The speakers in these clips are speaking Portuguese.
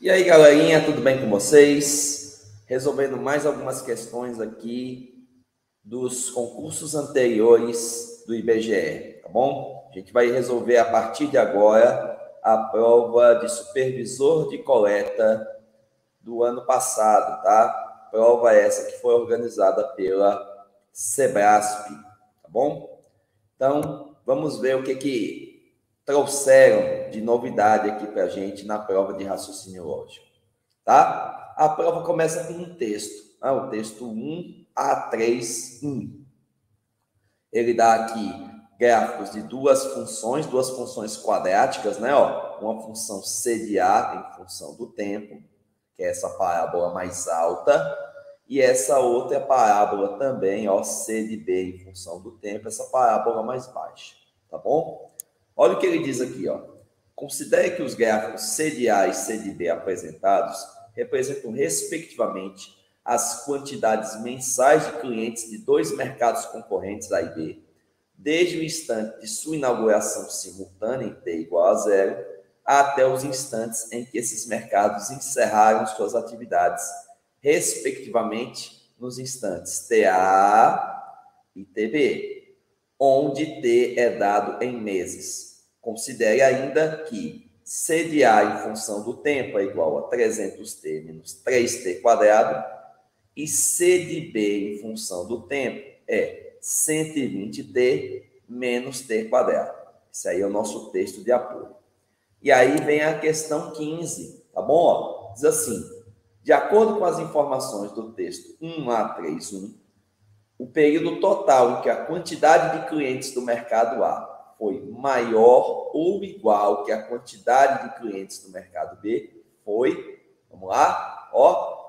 E aí, galerinha, tudo bem com vocês? Resolvendo mais algumas questões aqui dos concursos anteriores do IBGE, tá bom? A gente vai resolver a partir de agora a prova de supervisor de coleta do ano passado, tá? Prova essa que foi organizada pela Sebrasp, tá bom? Então, vamos ver o que trouxeram de novidade aqui para a gente na prova de raciocínio lógico. Tá? A prova começa com um texto, o texto 1A3.1. Ele dá aqui gráficos de duas funções quadráticas, né? Uma função C de A em função do tempo, que é essa parábola mais alta, e essa outra parábola também, C de B em função do tempo, essa parábola mais baixa, tá bom? Olha o que ele diz aqui, Considere que os gráficos C de A e C de B apresentados representam, respectivamente, as quantidades mensais de clientes de dois mercados concorrentes A e B, desde o instante de sua inauguração simultânea em T igual a 0, até os instantes em que esses mercados encerraram suas atividades, respectivamente, nos instantes TA e TB, onde T é dado em meses. Considere ainda que C de A em função do tempo é igual a 300t menos 3t quadrado e C de B em função do tempo é 120t menos t quadrado. Esse aí é o nosso texto de apoio. E aí vem a questão 15, tá bom? Diz assim, de acordo com as informações do texto 1A3.1, o período total em que a quantidade de clientes do mercado A foi maior ou igual que a quantidade de clientes do mercado B foi, vamos lá,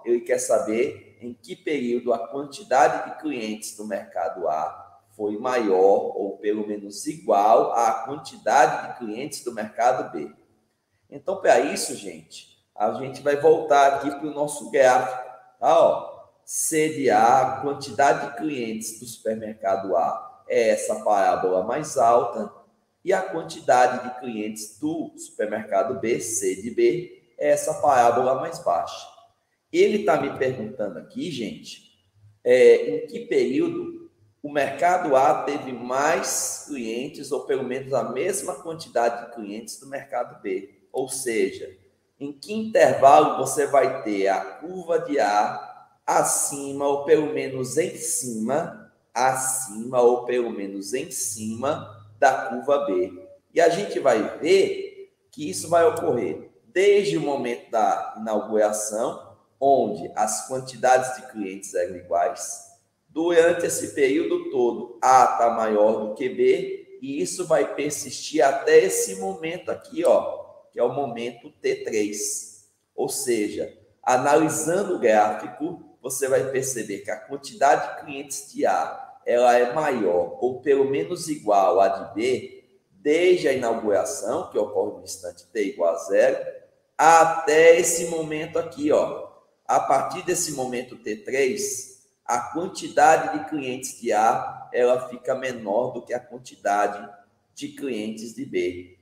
ele quer saber em que período a quantidade de clientes do mercado A foi maior ou pelo menos igual à quantidade de clientes do mercado B. Então, para isso, gente, a gente vai voltar aqui para o nosso gráfico, tá? C de A, quantidade de clientes do supermercado A é essa parábola mais alta, e a quantidade de clientes do supermercado B, C de B, é essa parábola mais baixa. Ele está me perguntando aqui, gente, em que período o mercado A teve mais clientes, ou pelo menos a mesma quantidade de clientes do mercado B. Ou seja, em que intervalo você vai ter a curva de A acima ou pelo menos em cima, da curva B. E a gente vai ver que isso vai ocorrer desde o momento da inauguração, onde as quantidades de clientes eram iguais. Durante esse período todo, A está maior do que B, e isso vai persistir até esse momento aqui, que é o momento T3. Ou seja, analisando o gráfico, você vai perceber que a quantidade de clientes de A ela é maior ou pelo menos igual à de B desde a inauguração, que ocorre no instante T igual a 0, até esse momento aqui, A partir desse momento T3, a quantidade de clientes de A ela fica menor do que a quantidade de clientes de B.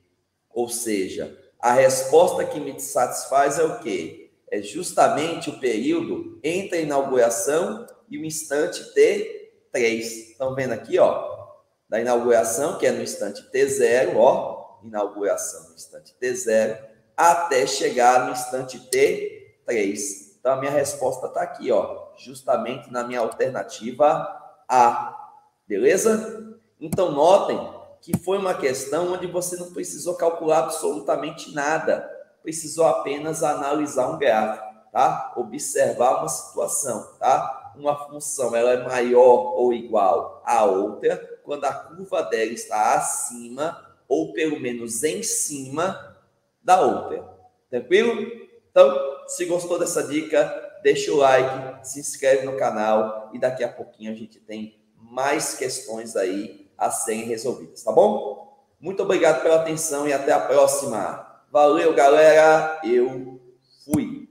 Ou seja, a resposta que me satisfaz é o quê? É justamente o período entre a inauguração e o instante T3. Estão vendo aqui, da inauguração, que é no instante T0, inauguração no instante T0, até chegar no instante T3. Então, a minha resposta está aqui, justamente na minha alternativa A. Beleza? Então, notem que foi uma questão onde você não precisou calcular absolutamente nada, precisou apenas analisar um gráfico, tá? Observar uma situação, tá? Uma função ela é maior ou igual à outra quando a curva dela está acima ou pelo menos em cima da outra. Tranquilo? Então, se gostou dessa dica, deixa o like, se inscreve no canal e daqui a pouquinho a gente tem mais questões aí a serem resolvidas, tá bom? Muito obrigado pela atenção e até a próxima. Valeu, galera. Eu fui.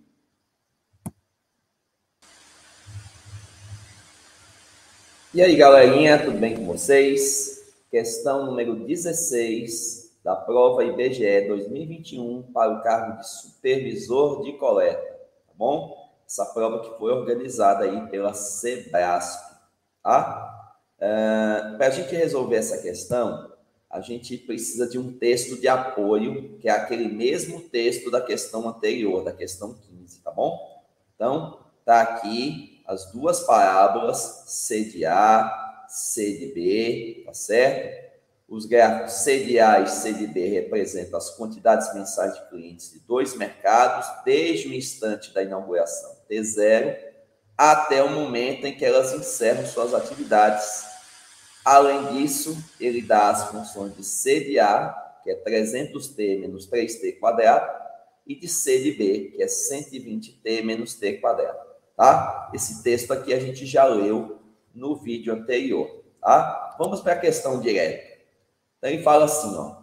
E aí, galerinha, tudo bem com vocês? Questão número 16 da da prova IBGE 2021 para o cargo de supervisor de coleta, tá bom? Essa prova que foi organizada aí pela Sebrasp, tá? Para a gente resolver essa questão, a gente precisa de um texto de apoio, que é aquele mesmo texto da questão anterior, da questão 15, tá bom? Então, tá aqui as duas parábolas, C de A, C de B, tá certo? Os gráficos C de A e C de B representam as quantidades mensais de clientes de dois mercados, desde o instante da inauguração T0 até o momento em que elas encerram suas atividades. Além disso, ele dá as funções de C de A, que é 300t menos 3t quadrado, e de C de B, que é 120t menos t quadrado, tá? Esse texto aqui a gente já leu no vídeo anterior, tá? Vamos para a questão direta. Então, ele fala assim, ó,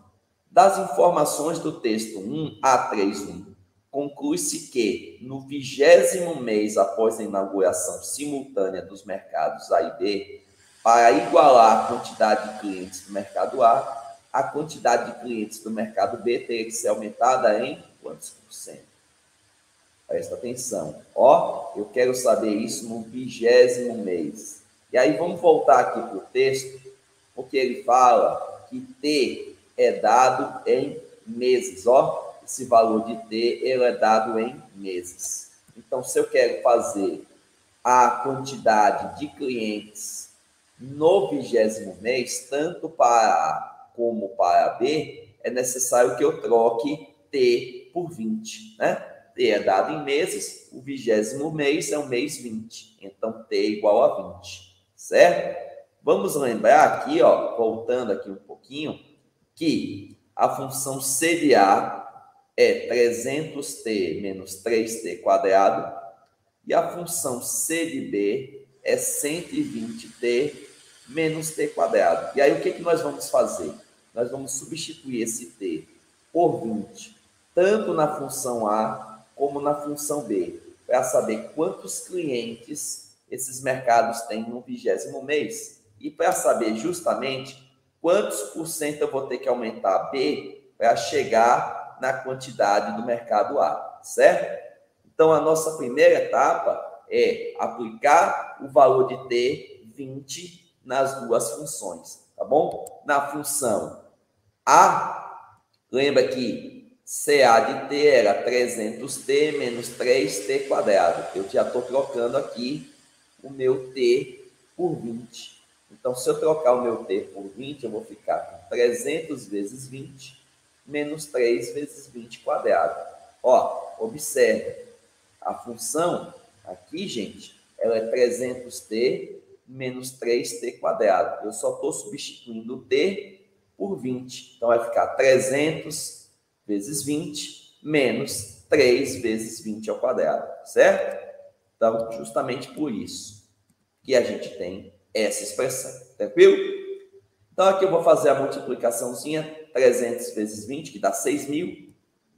das informações do texto 1A3.1, conclui-se que, no 20º mês após a inauguração simultânea dos mercados A e B, para igualar a quantidade de clientes do mercado a quantidade de clientes do mercado B teria que ser aumentada em quantos por cento? Presta atenção. Ó, eu quero saber isso no 20º mês. E aí, vamos voltar aqui para o texto, porque ele fala que T é dado em meses, ó. Esse valor de T, ele é dado em meses. Então, se eu quero fazer a quantidade de clientes no 20º mês, tanto para A como para B, é necessário que eu troque T por 20, né? T é dado em meses, o 20º mês é o mês 20, então T é igual a 20, certo? Vamos lembrar aqui, ó, voltando aqui um pouquinho, que a função C de A é 300t menos 3t quadrado e a função C de B é 120t menos t quadrado. E aí, o que nós vamos fazer? Nós vamos substituir esse t por 20, tanto na função A como na função B, para saber quantos clientes esses mercados têm no 20º mês. E para saber justamente quantos por cento eu vou ter que aumentar B para chegar na quantidade do mercado A, certo? Então, a nossa primeira etapa é aplicar o valor de T, 20, nas duas funções, tá bom? Na função A, lembra que CA de T era 300t menos 3t quadrado. Eu já estou trocando aqui o meu T por 20. Então, se eu trocar o meu T por 20, eu vou ficar com 300 vezes 20 menos 3 vezes 20 quadrado. Ó, observe, a função aqui, gente, ela é 300t menos 3t quadrado. Eu só estou substituindo o t por 20. Então, vai ficar 300 vezes 20 menos 3 vezes 20 ao quadrado, certo? Então, justamente por isso que a gente tem essa expressão, tranquilo? Então, aqui eu vou fazer a multiplicaçãozinha, 300 vezes 20, que dá 6.000.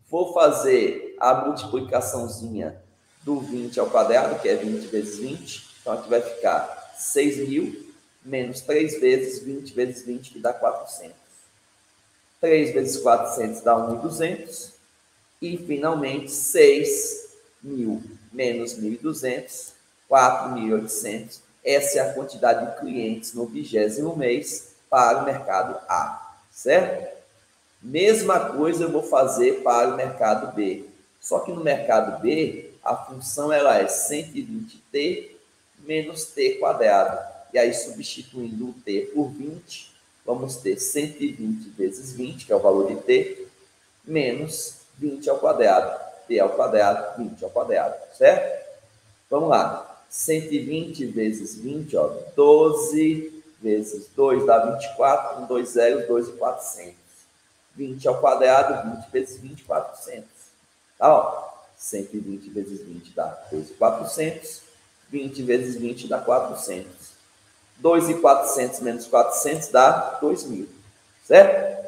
Vou fazer a multiplicaçãozinha do 20 ao quadrado, que é 20 vezes 20. Então, aqui vai ficar 6.000 menos 3 vezes 20 vezes 20, que dá 400. 3 vezes 400 dá 1.200. E, finalmente, 6.000 menos 1.200, 4.800. Essa é a quantidade de clientes no 20º mês para o mercado A, certo? Mesma coisa eu vou fazer para o mercado B. Só que no mercado B, a função ela é 120t menos t quadrado. E aí, substituindo o t por 20, vamos ter 120 vezes 20, que é o valor de t, menos 20 ao quadrado. T ao quadrado, 20 ao quadrado, certo? Vamos lá. 120 vezes 20, ó, 12 vezes 2 dá 24, 1, 2 zeros, 2 e 400. 20 ao quadrado, 20 vezes 20, 400. Tá, ó, 120 vezes 20 dá 2 e 400, 20 vezes 20 dá 400. 2 e 400 menos 400 dá 2.000, certo?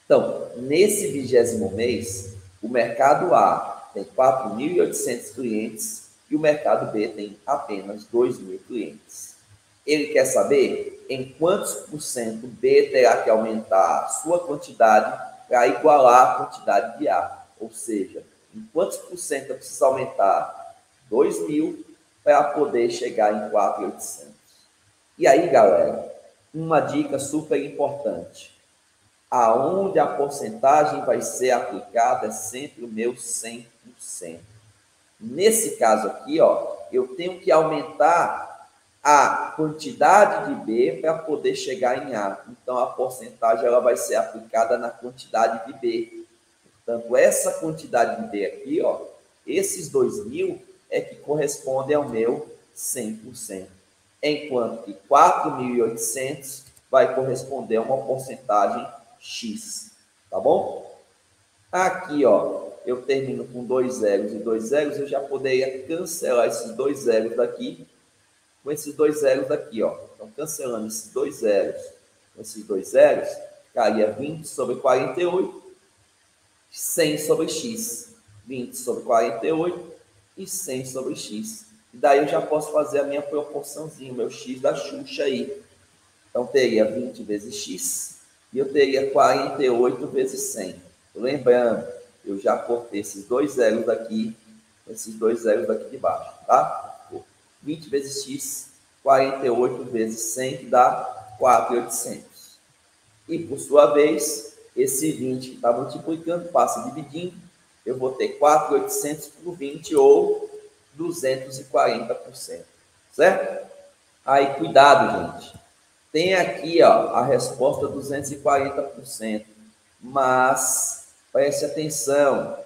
Então, nesse 20º mês, o mercado A tem 4.800 clientes e o mercado B tem apenas 2.000 clientes. Ele quer saber em quantos por cento B terá que aumentar a sua quantidade para igualar a quantidade de A. Ou seja, em quantos por cento eu preciso aumentar 2.000 para poder chegar em 4.800. E aí, galera, uma dica super importante. Aonde a porcentagem vai ser aplicada é sempre o meu 100%. Nesse caso aqui, ó, eu tenho que aumentar a quantidade de B para poder chegar em A. Então, a porcentagem ela vai ser aplicada na quantidade de B. Portanto, essa quantidade de B aqui, ó, esses 2.000 é que correspondem ao meu 100%. Enquanto que 4.800 vai corresponder a uma porcentagem X. Tá bom? Aqui, ó, eu termino com 2 zeros e 2 zeros, eu já poderia cancelar esses 2 zeros daqui com esses 2 zeros daqui, ó. Então, cancelando esses 2 zeros com esses 2 zeros, ficaria 20 sobre 48, 100 sobre x. 20 sobre 48 e 100 sobre x. E daí eu já posso fazer a minha proporçãozinha, o meu x da Xuxa aí. Então, teria 20 vezes x e eu teria 48 vezes 100. Lembrando, eu já cortei esses 2 zeros daqui, esses 2 zeros daqui de baixo, tá? 20 vezes x, 48 vezes 100, que dá 4.800. E, por sua vez, esse 20 que está multiplicando, passa dividindo, eu vou ter 4.800 por 20, ou 240%, certo? Aí, cuidado, gente. Tem aqui, ó, a resposta 240%, mas preste atenção,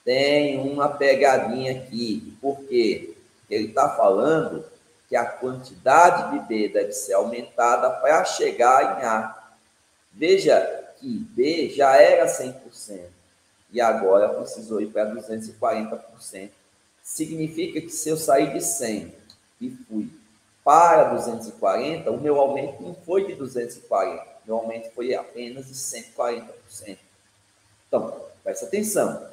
tem uma pegadinha aqui, porque ele está falando que a quantidade de B deve ser aumentada para chegar em A. Veja que B já era 100% e agora precisou ir para 240%. Significa que se eu sair de 100 e fui para 240, o meu aumento não foi de 240, meu aumento foi apenas de 140%. Então, presta atenção.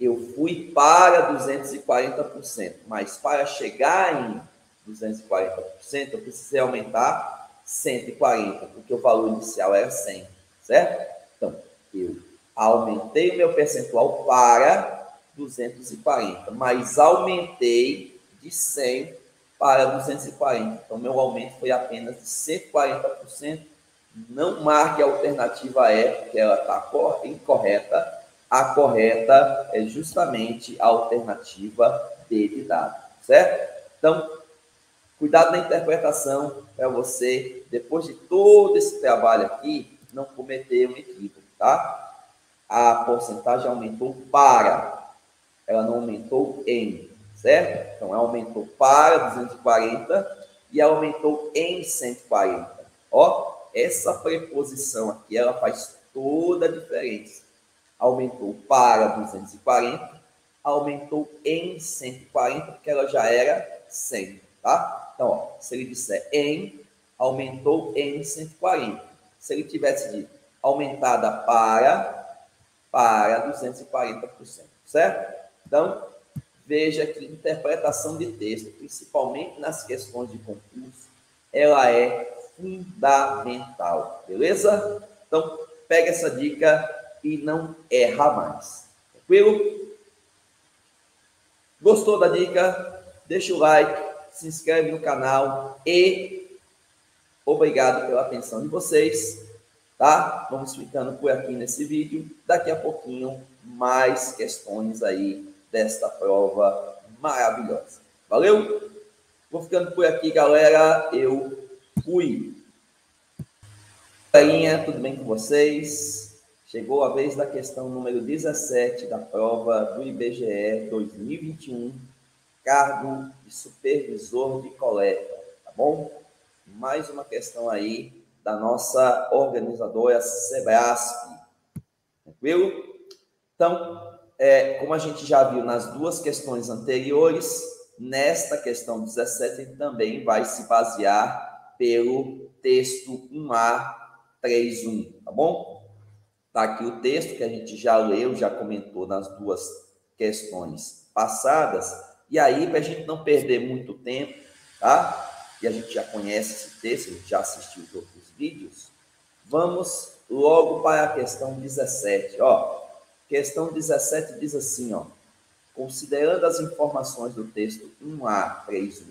Eu fui para 240%, mas para chegar em 240%, eu precisei aumentar 140, porque o valor inicial era 100, certo? Então, eu aumentei o meu percentual para 240, mas aumentei de 100 para 240. Então, meu aumento foi apenas de 140%. Não marque a alternativa E, porque ela está incorreta. A correta é justamente a alternativa D de dado, certo? Então, cuidado na interpretação para você, depois de todo esse trabalho aqui, não cometer um equívoco, tá? A porcentagem aumentou para, ela não aumentou em, certo? Então, ela aumentou para 240 e ela aumentou em 140. Ó, essa preposição aqui, ela faz toda a diferença. Aumentou para 240, aumentou em 140, porque ela já era 100, tá? Então, ó, se ele disser em, aumentou em 140. Se ele tivesse dito aumentada para 240%, certo? Então, veja que interpretação de texto, principalmente nas questões de concurso, ela é fundamental, beleza? Então, pega essa dica e não erra mais. Tranquilo? Gostou da dica? Deixa o like, se inscreve no canal e obrigado pela atenção de vocês, tá? Vamos ficando por aqui nesse vídeo. Daqui a pouquinho, mais questões aí desta prova maravilhosa. Valeu? Vou ficando por aqui, galera. Eu fui. Galerinha, tudo bem com vocês? Chegou a vez da questão número 17 da prova do IBGE 2021, cargo de supervisor de coleta, tá bom? Mais uma questão aí da nossa organizadora Sebrasp, tranquilo? Então, como a gente já viu nas duas questões anteriores, nesta questão 17 ele também vai se basear pelo texto 1A31, tá bom? Está aqui o texto que a gente já leu, já comentou nas duas questões passadas. E aí, para a gente não perder muito tempo, tá? e a gente já conhece esse texto, a gente já assistiu os outros vídeos, vamos logo para a questão 17. Ó, questão 17 diz assim, ó, considerando as informações do texto 1A, 3.1,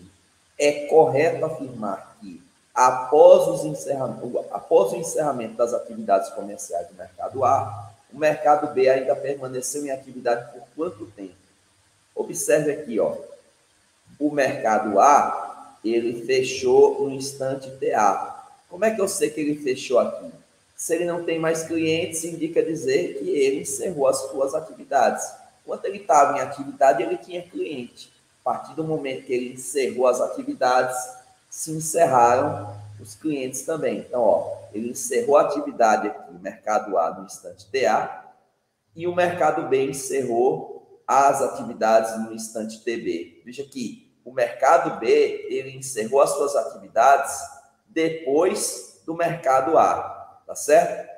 é correto afirmar que, após o encerramento das atividades comerciais do mercado A, o mercado B ainda permaneceu em atividade por quanto tempo? Observe aqui, ó, o mercado A, ele fechou no instante TA. Como é que eu sei que ele fechou aqui? Se ele não tem mais clientes, indica dizer que ele encerrou as suas atividades. Enquanto ele estava em atividade, ele tinha cliente. A partir do momento que ele encerrou as atividades, se encerraram os clientes também. Então, ó, ele encerrou a atividade aqui, mercado A, no instante TA, e o mercado B encerrou as atividades no instante TB. Veja aqui, o mercado B, ele encerrou as suas atividades depois do mercado A, tá certo?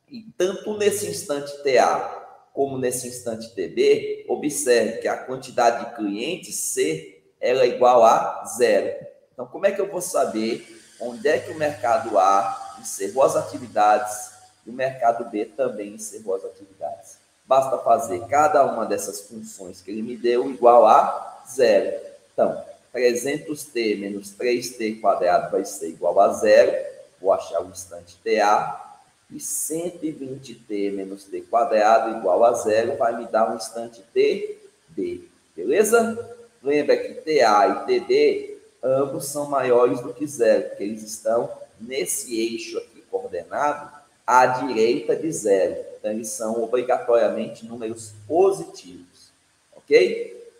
E tanto nesse instante TA como nesse instante TB, observe que a quantidade de clientes C, ela é igual a 0. Então, como é que eu vou saber onde é que o mercado A encerrou as atividades e o mercado B também encerrou as atividades? Basta fazer cada uma dessas funções que ele me deu igual a 0. Então, 300t menos 3t quadrado vai ser igual a 0. Vou achar o instante TA. E 120t menos t quadrado igual a 0 vai me dar um instante tb. Beleza? Lembra que TA e tb, ambos são maiores do que 0, porque eles estão nesse eixo aqui coordenado à direita de 0. Então, eles são obrigatoriamente números positivos. Ok?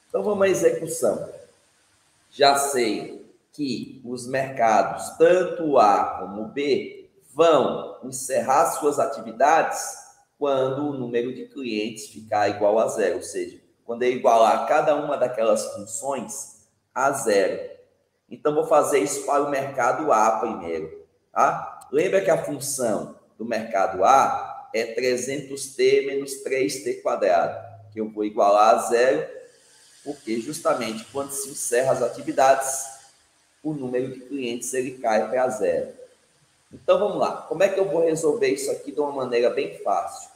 Então, vamos à execução. Já sei que os mercados, tanto o A como o B, vão encerrar suas atividades quando o número de clientes ficar igual a 0, ou seja, quando eu igualar cada uma daquelas funções a 0. Então, vou fazer isso para o mercado A primeiro. Tá? Lembra que a função do mercado A é 300t menos 3t quadrado, que eu vou igualar a 0, porque justamente quando se encerra as atividades, o número de clientes ele cai para 0. Então, vamos lá. Como é que eu vou resolver isso aqui de uma maneira bem fácil?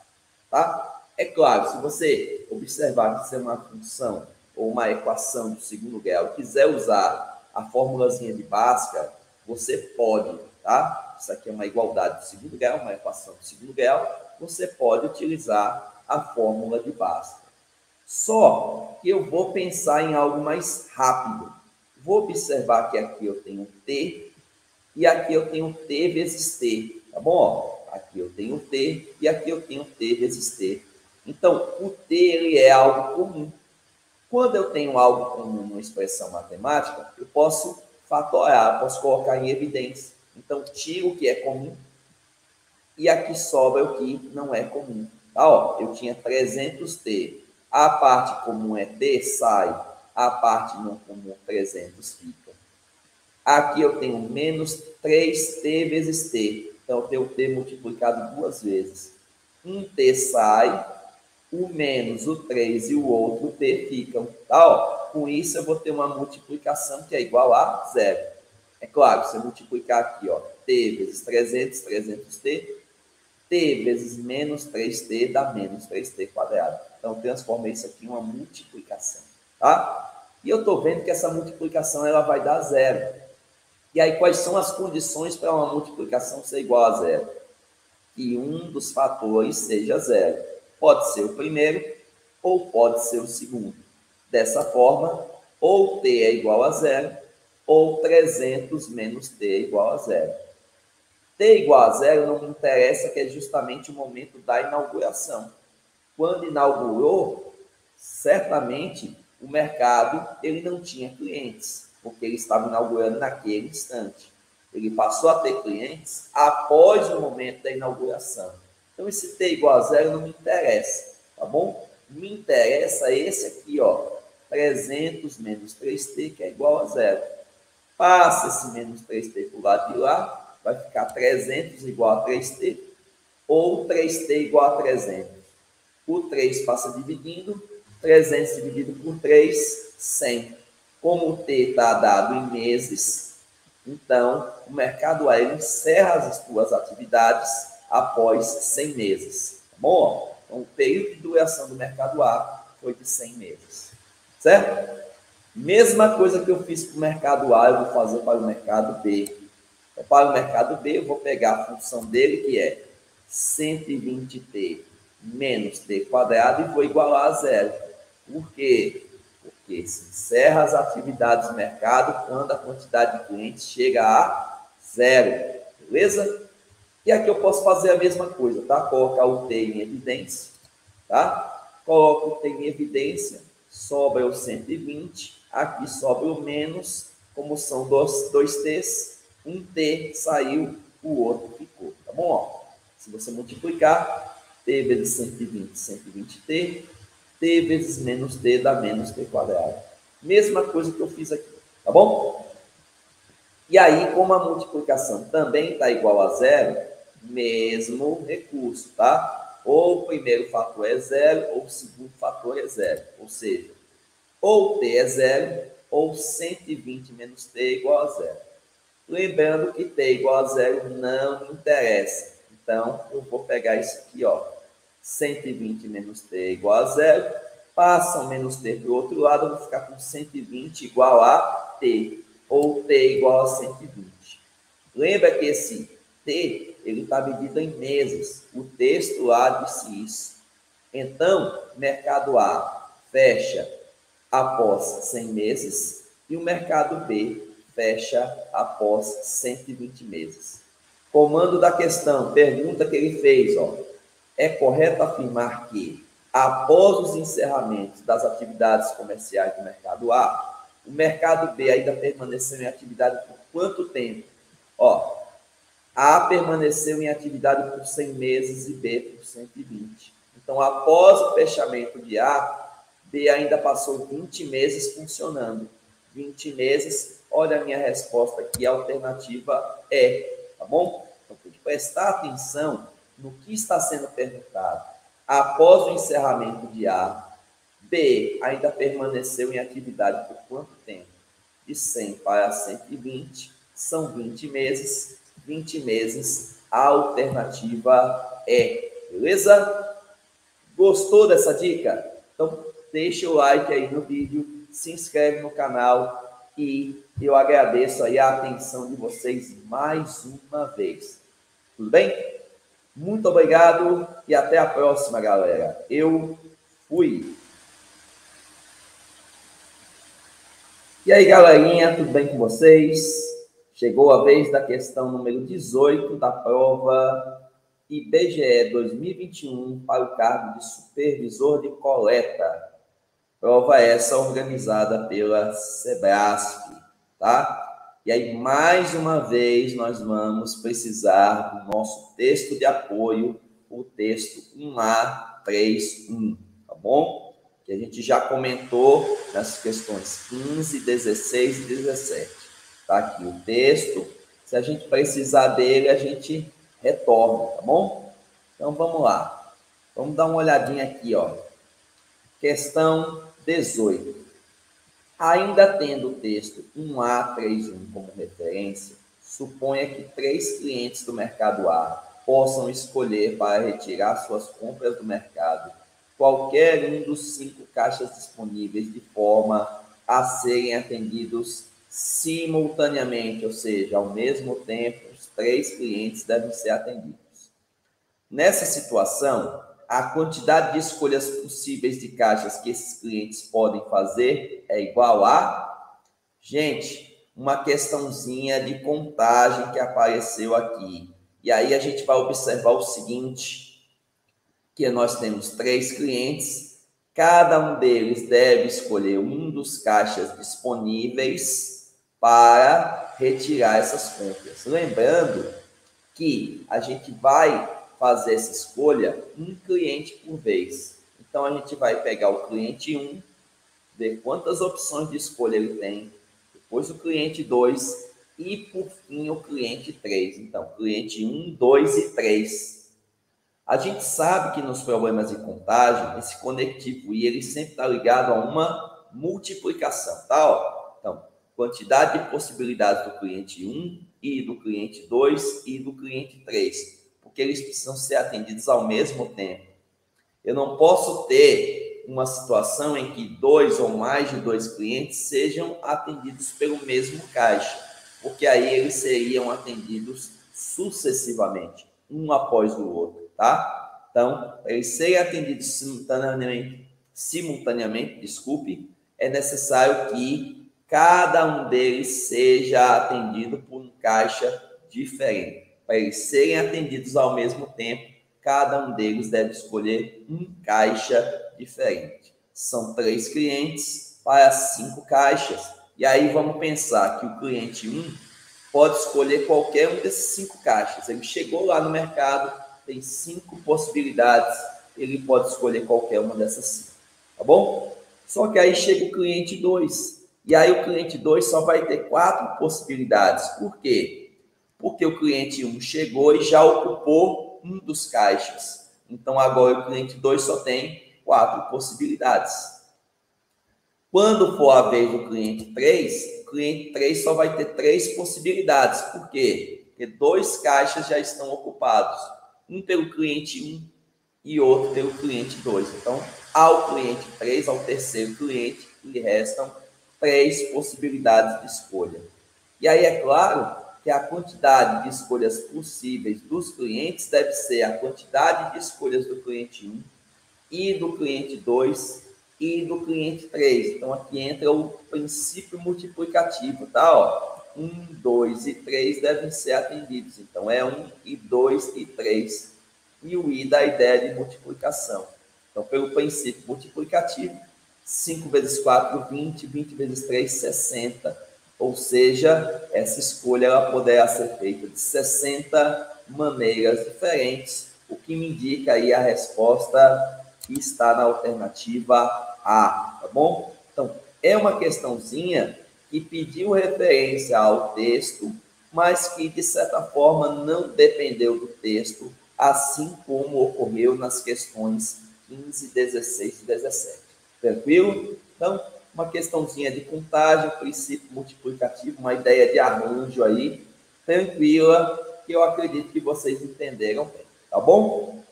Tá? É claro, se você observar que isso é uma função ou uma equação do segundo grau, quiser usar a formulazinha de Bhaskara, você pode, tá? Isso aqui é uma igualdade do segundo grau, uma equação do segundo grau, você pode utilizar a fórmula de Bhaskara. Só que eu vou pensar em algo mais rápido. Vou observar que aqui eu tenho T, e aqui eu tenho T vezes T, tá bom? Aqui eu tenho T e aqui eu tenho T vezes T. Então, o T ele é algo comum. Quando eu tenho algo comum numa expressão matemática, eu posso fatorar, posso colocar em evidência. Então, tiro o que é comum e aqui sobra o que não é comum. Tá, ó, eu tinha 300T. A parte comum é T, sai. A parte não comum, 300, fica. Aqui eu tenho menos 3t vezes t. Então, eu tenho o t multiplicado 2 vezes. Um t sai, o menos, o 3 e o outro t ficam. Tá, ó? Com isso, eu vou ter uma multiplicação que é igual a 0. É claro, se eu multiplicar aqui, ó, t vezes 300, 300t, t vezes menos 3t dá menos 3t quadrado. Então, eu transformei isso aqui em uma multiplicação. Tá? E eu estou vendo que essa multiplicação ela vai dar 0. E aí, quais são as condições para uma multiplicação ser igual a 0? Que um dos fatores seja 0. Pode ser o primeiro ou pode ser o segundo. Dessa forma, ou t é igual a 0, ou 300 menos t é igual a 0. T igual a 0 não me interessa, que é justamente o momento da inauguração. Quando inaugurou, certamente o mercado ele não tinha clientes, porque ele estava inaugurando naquele instante. Ele passou a ter clientes após o momento da inauguração. Então, esse T igual a 0 não me interessa, tá bom? Me interessa esse aqui, ó, 300 menos 3T, que é igual a 0. Passa esse menos 3T para o lado de lá, vai ficar 300 igual a 3T, ou 3T igual a 300. O 3 passa dividindo, 300 dividido por 3, 100. Como o T está dado em meses, Então, o mercado A ele encerra as suas atividades após 100 meses. Tá bom? Então, o período de duração do mercado A foi de 100 meses. Certo? Mesma coisa que eu fiz para o mercado A, eu vou fazer para o mercado B. Então, para o mercado B, eu vou pegar a função dele, que é 120t menos t quadrado, e vou igualar a zero. Por quê? Porque se encerra as atividades do mercado quando a quantidade de clientes chega a zero. Beleza? E aqui eu posso fazer a mesma coisa, tá? Colocar o t em evidência, tá? Coloco o t em evidência, sobra o 120, aqui sobra o menos, como são dois t's, um t saiu, o outro ficou, tá bom? Ó, se você multiplicar, t vezes 120, 120t, t vezes menos t dá menos t quadrado. Mesma coisa que eu fiz aqui, tá bom? E aí, como a multiplicação também está igual a zero, mesmo recurso, tá? Ou o primeiro fator é zero, ou o segundo fator é zero. Ou seja, ou t é zero, ou 120 menos t é igual a zero. Lembrando que t igual a zero não interessa. Então, eu vou pegar isso aqui, ó. 120 menos t é igual a zero. Passa o menos t para o outro lado, eu vou ficar com 120 igual a t. Ou t igual a 120. Lembra que esse t, ele está medido em meses. O texto lá disse isso. Então, mercado A fecha após 100 meses e o mercado B fecha após 120 meses. Comando da questão, pergunta que ele fez, ó. É correto afirmar que, após os encerramentos das atividades comerciais do mercado A, o mercado B ainda permaneceu em atividade por quanto tempo? Ó, A permaneceu em atividade por 100 meses e B por 120. Então, após o fechamento de A, B ainda passou 20 meses funcionando. 20 meses, olha a minha resposta aqui, a alternativa é, tá bom? Então, tem que prestar atenção no que está sendo perguntado. Após o encerramento de A, B ainda permaneceu em atividade por quanto tempo? De 100 para 120, são 20 meses. 20 meses, a alternativa é. Beleza? Gostou dessa dica? Então, deixa o like aí no vídeo, se inscreve no canal e eu agradeço aí a atenção de vocês mais uma vez. Tudo bem? Muito obrigado e até a próxima, galera. Eu fui. E aí, galerinha, tudo bem com vocês? Chegou a vez da questão número 18 da prova IBGE 2021 para o cargo de supervisor de coleta. Prova essa organizada pela Sebrasp, tá? E aí, mais uma vez, nós vamos precisar do nosso texto de apoio, o texto 1A31, tá bom? Que a gente já comentou nas questões 15, 16 e 17. Tá aqui o texto. Se a gente precisar dele, a gente retorna, tá bom? Então, vamos lá. Vamos dar uma olhadinha aqui, ó. Questão 18. Ainda tendo o texto 1A31 como referência, suponha que 3 clientes do mercado A possam escolher para retirar suas compras do mercado qualquer um dos 5 caixas disponíveis de forma a serem atendidos simultaneamente, ou seja, ao mesmo tempo, os 3 clientes devem ser atendidos. Nessa situação, a quantidade de escolhas possíveis de caixas que esses clientes podem fazer é igual a, gente, uma questãozinha de contagem que apareceu aqui. E aí a gente vai observar o seguinte, que nós temos 3 clientes, cada um deles deve escolher um dos caixas disponíveis para retirar essas compras. Lembrando que a gente vai fazer essa escolha um cliente por vez. Então, a gente vai pegar o cliente 1, ver quantas opções de escolha ele tem, depois o cliente 2 e, por fim, o cliente 3. Então, cliente 1, 2 e 3. A gente sabe que nos problemas de contagem, esse conectivo I, ele sempre está ligado a uma multiplicação, tá? Ó, então, quantidade de possibilidades do cliente 1 e do cliente 2 e do cliente 3, porque eles precisam ser atendidos ao mesmo tempo. Eu não posso ter uma situação em que 2 ou mais de 2 clientes sejam atendidos pelo mesmo caixa, porque aí eles seriam atendidos sucessivamente, um após o outro, tá? Então, eles serem atendidos simultaneamente, é necessário que cada um deles seja atendido por um caixa diferente. Para eles serem atendidos ao mesmo tempo, cada um deles deve escolher um caixa diferente. São 3 clientes para 5 caixas. E aí vamos pensar que o cliente 1 pode escolher qualquer um desses 5 caixas. Ele chegou lá no mercado, tem 5 possibilidades, ele pode escolher qualquer uma dessas 5, tá bom? Só que aí chega o cliente 2, e aí o cliente 2 só vai ter 4 possibilidades. Por quê? Porque o cliente 1 chegou e já ocupou um dos caixas. Então, agora o cliente 2 só tem 4 possibilidades. Quando for a vez do cliente 3, o cliente 3 só vai ter 3 possibilidades. Por quê? Porque 2 caixas já estão ocupados. Um pelo cliente 1 e outro pelo cliente 2. Então, ao cliente 3, ao terceiro cliente, lhe restam 3 possibilidades de escolha. E aí, é claro que a quantidade de escolhas possíveis dos clientes deve ser a quantidade de escolhas do cliente 1 e do cliente 2 e do cliente 3. Então, aqui entra o princípio multiplicativo, tá? Ó, 1, 2 e 3 devem ser atendidos. Então, é 1 e 2 e 3. E o I da ideia de multiplicação. Então, pelo princípio multiplicativo, 5 vezes 4, 20. 20 vezes 3, 60. Ou seja, essa escolha ela poderá ser feita de 60 maneiras diferentes, o que me indica aí a resposta que está na alternativa A, tá bom? Então, é uma questãozinha que pediu referência ao texto, mas que, de certa forma, não dependeu do texto, assim como ocorreu nas questões 15, 16 e 17. Tranquilo? Então, uma questãozinha de contagem, princípio multiplicativo, uma ideia de arranjo aí, tranquila, que eu acredito que vocês entenderam bem, tá bom?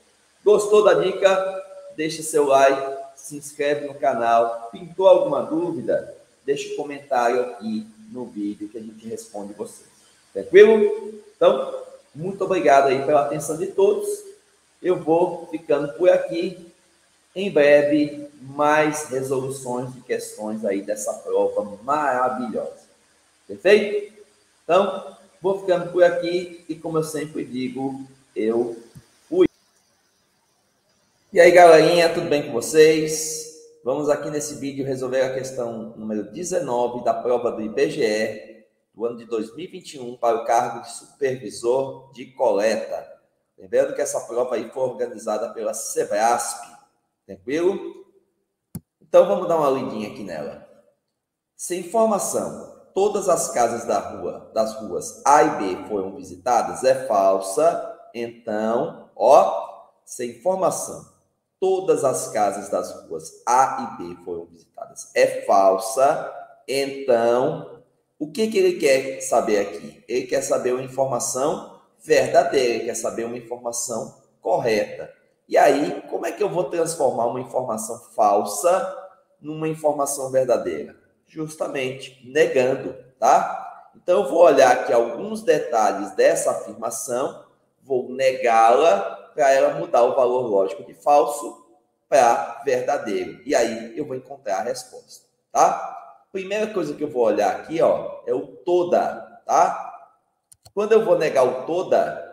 Gostou da dica? Deixa seu like, se inscreve no canal. Pintou alguma dúvida? Deixa um comentário aqui no vídeo que a gente responde vocês. Tranquilo? Então, muito obrigado aí pela atenção de todos. Eu vou ficando por aqui. Em breve, mais resoluções de questões aí dessa prova maravilhosa. Perfeito? Então, vou ficando por aqui e, como eu sempre digo, eu fui. E aí, galerinha, tudo bem com vocês? Vamos aqui nesse vídeo resolver a questão número 19 da prova do IBGE do ano de 2021 para o cargo de supervisor de coleta. Lembrando que essa prova aí foi organizada pela Sebrasp. Tranquilo? Então, vamos dar uma lidinha aqui nela. Se a informação, todas as casas das ruas A e B foram visitadas, é falsa. Então, ó, se a informação, todas as casas das ruas A e B foram visitadas, é falsa. Então, o que ele quer saber aqui? Ele quer saber uma informação verdadeira, ele quer saber uma informação correta. E aí, como é que eu vou transformar uma informação falsa numa informação verdadeira? Justamente negando, tá? Então, eu vou olhar aqui alguns detalhes dessa afirmação, vou negá-la para ela mudar o valor lógico de falso para verdadeiro. E aí, eu vou encontrar a resposta, tá? Primeira coisa que eu vou olhar aqui, ó, é o toda, tá? Quando eu vou negar o toda,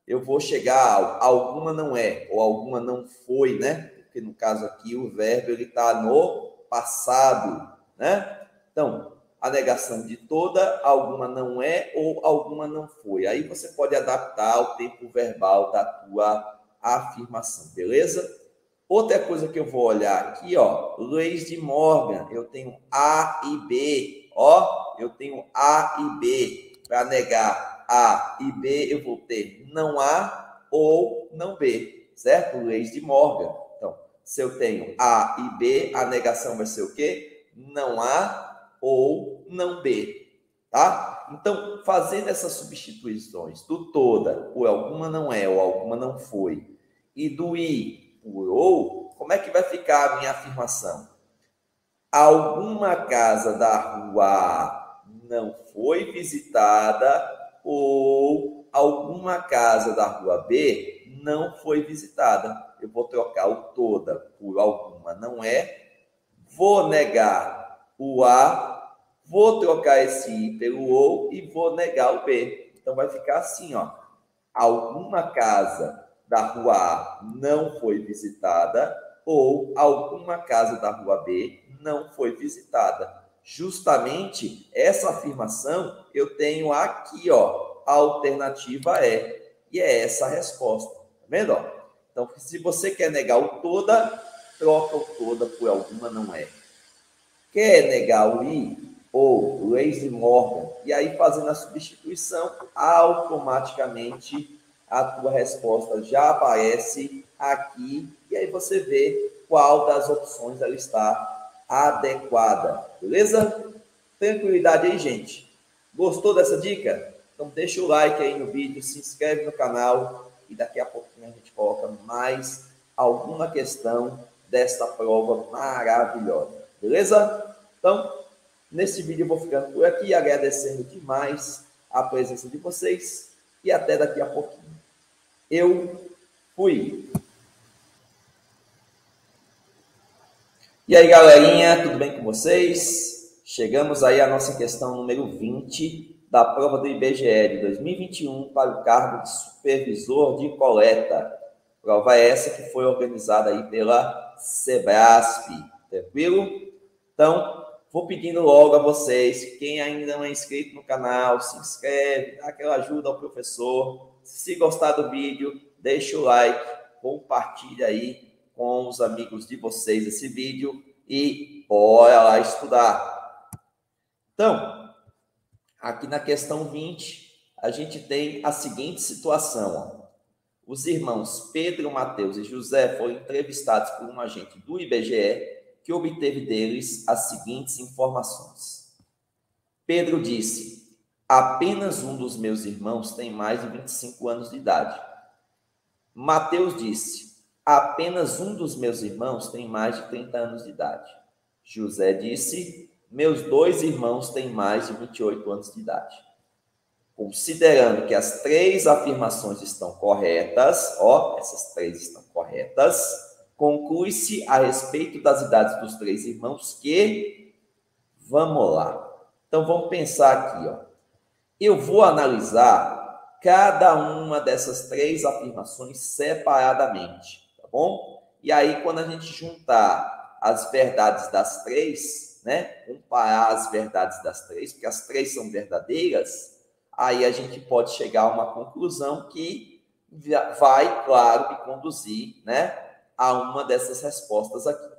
eu vou chegar a alguma não é, ou alguma não foi, né? Porque no caso aqui o verbo ele está no passado, né? Então, a negação de toda, alguma não é ou alguma não foi. Aí você pode adaptar o tempo verbal da tua afirmação, beleza? Outra coisa que eu vou olhar aqui, ó, leis de Morgan, eu tenho A e B, ó, eu tenho A e B. Para negar A e B, eu vou ter não A ou não B, certo? Leis de Morgan. Então, se eu tenho A e B, a negação vai ser o quê? Não A ou não B, tá? Então, fazendo essas substituições do toda por alguma não é ou alguma não foi, e do I por ou, como é que vai ficar a minha afirmação? Alguma casa da rua A não foi visitada ou alguma casa da rua B não foi visitada. Eu vou trocar o toda por alguma não é, vou negar o A, vou trocar esse I pelo ou e vou negar o B. Então vai ficar assim, ó. Alguma casa da rua A não foi visitada ou alguma casa da rua B não foi visitada. Justamente essa afirmação eu tenho aqui, ó, a alternativa é, e é essa a resposta. Tá vendo? Ó? Então, se você quer negar o toda, troca o toda por alguma não é. Quer negar o I ou Lazy Morgan, e aí fazendo a substituição, automaticamente a tua resposta já aparece aqui, e aí você vê qual das opções ela está adequada, beleza? Tranquilidade aí, gente. Gostou dessa dica? Então deixa o like aí no vídeo, se inscreve no canal e daqui a pouquinho a gente coloca mais alguma questão desta prova maravilhosa, beleza? Então, nesse vídeo eu vou ficando por aqui, agradecendo demais a presença de vocês e até daqui a pouquinho. Eu fui! E aí, galerinha, tudo bem com vocês? Chegamos aí à nossa questão número 20 da prova do IBGE de 2021 para o cargo de supervisor de coleta. Prova essa que foi organizada aí pela Sebrasp, tranquilo? Então, vou pedindo logo a vocês, quem ainda não é inscrito no canal, se inscreve, dá aquela ajuda ao professor. Se gostar do vídeo, deixa o like, compartilha aí com os amigos de vocês esse vídeo e bora lá estudar. Então, aqui na questão 20, a gente tem a seguinte situação. Ó. Os irmãos Pedro, Mateus e José foram entrevistados por um agente do IBGE que obteve deles as seguintes informações. Pedro disse, apenas um dos meus irmãos tem mais de 25 anos de idade. Mateus disse, apenas um dos meus irmãos tem mais de 30 anos de idade. José disse, meus dois irmãos têm mais de 28 anos de idade. Considerando que as três afirmações estão corretas, ó, essas três estão corretas, conclui-se a respeito das idades dos três irmãos que, vamos lá. Então, vamos pensar aqui, ó. Eu vou analisar cada uma dessas três afirmações separadamente, tá bom? E aí, quando a gente juntar as verdades das três, né? Comparar as verdades das três, porque as três são verdadeiras, aí a gente pode chegar a uma conclusão que vai, claro, me conduzir, né? A uma dessas respostas aqui.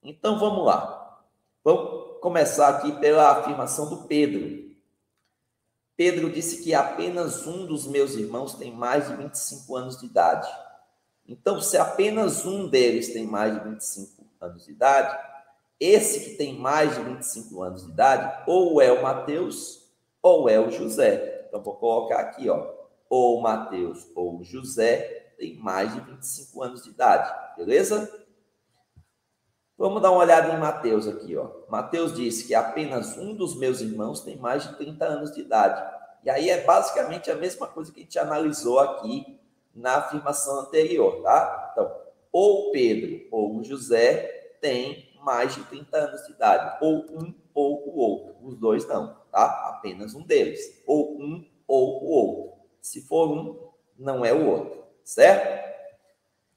Então, vamos lá. Vamos começar aqui pela afirmação do Pedro. Pedro disse que apenas um dos meus irmãos tem mais de 25 anos de idade. Então, se apenas um deles tem mais de 25 anos de idade, esse que tem mais de 25 anos de idade, ou é o Mateus, ou é o José. Então, vou colocar aqui, ó, ou o Mateus ou o José tem mais de 25 anos de idade, beleza? Vamos dar uma olhada em Mateus aqui, ó. Mateus disse que apenas um dos meus irmãos tem mais de 30 anos de idade. E aí é basicamente a mesma coisa que a gente analisou aqui na afirmação anterior, tá? Então, ou o Pedro ou o José tem mais de 30 anos de idade, ou um ou o outro. Os dois não, tá? Apenas um deles, ou um ou o outro. Se for um, não é o outro. Certo?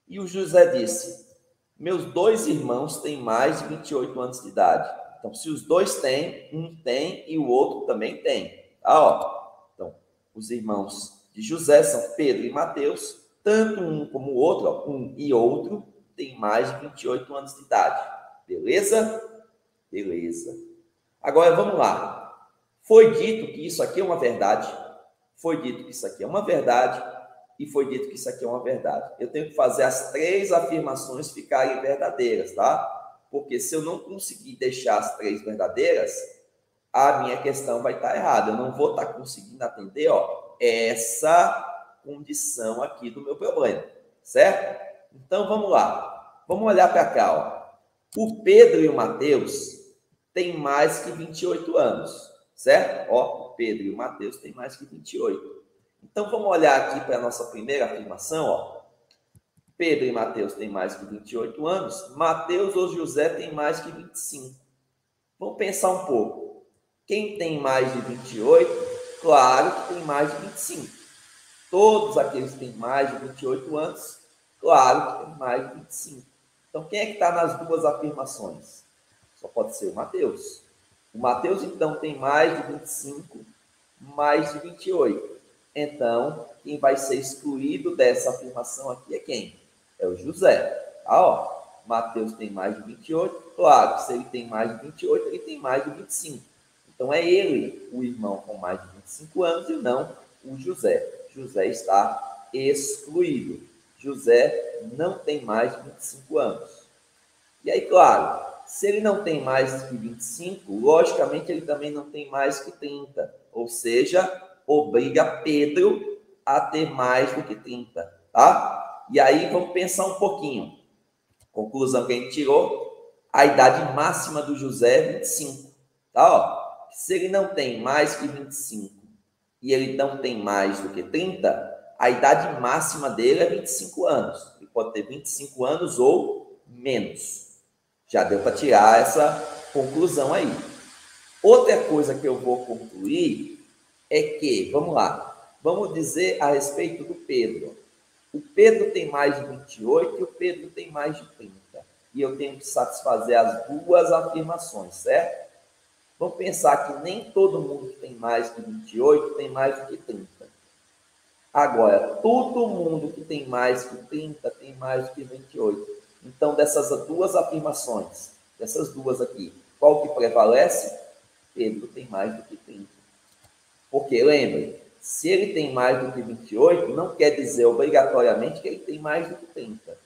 E o José disse, meus dois irmãos têm mais de 28 anos de idade. Então, se os dois têm, um tem e o outro também tem. Tá, ó. Então, os irmãos de José são Pedro e Mateus, tanto um como o outro, ó, um e outro, tem mais de 28 anos de idade. Beleza? Beleza. Agora, vamos lá. Foi dito que isso aqui é uma verdade. Foi dito que isso aqui é uma verdade. E foi dito que isso aqui é uma verdade. Eu tenho que fazer as três afirmações ficarem verdadeiras, tá? Porque se eu não conseguir deixar as três verdadeiras, a minha questão vai estar errada. Eu não vou estar conseguindo atender, ó, essa condição aqui do meu problema, certo? Então, vamos lá. Vamos olhar para cá, ó. O Pedro e o Mateus têm mais que 28 anos, certo? Ó, o Pedro e o Mateus têm mais que 28. Então, vamos olhar aqui para a nossa primeira afirmação, ó. Pedro e Mateus têm mais que 28 anos, Mateus ou José tem mais que 25. Vamos pensar um pouco. Quem tem mais de 28, claro que tem mais de 25. Todos aqueles que têm mais de 28 anos, claro que tem mais de 25. Então, quem é que está nas duas afirmações? Só pode ser o Mateus. O Mateus, então, tem mais de 25, mais de 28. Então, quem vai ser excluído dessa afirmação aqui é quem? É o José. Tá, ó. Mateus tem mais de 28. Claro, se ele tem mais de 28, ele tem mais de 25. Então, é ele, o irmão com mais de 25 anos, e não o José. José está excluído. José não tem mais de 25 anos. E aí, claro, se ele não tem mais que 25, logicamente ele também não tem mais que 30. Ou seja, obriga Pedro a ter mais do que 30, tá? E aí, vamos pensar um pouquinho. Conclusão que a gente tirou, a idade máxima do José é 25, tá? Ó, se ele não tem mais que 25 e ele não tem mais do que 30, a idade máxima dele é 25 anos. Ele pode ter 25 anos ou menos. Já deu para tirar essa conclusão aí. Outra coisa que eu vou concluir é que, vamos lá, vamos dizer a respeito do Pedro. O Pedro tem mais de 28 e o Pedro tem mais de 30. E eu tenho que satisfazer as duas afirmações, certo? Vamos pensar que nem todo mundo que tem mais de 28 tem mais do que 30. Agora, todo mundo que tem mais que 30 tem mais do que 28. Então, dessas duas afirmações, dessas duas aqui, qual que prevalece? Pedro tem mais do que 30. Porque, lembre, se ele tem mais do que 28, não quer dizer obrigatoriamente que ele tem mais do que 30.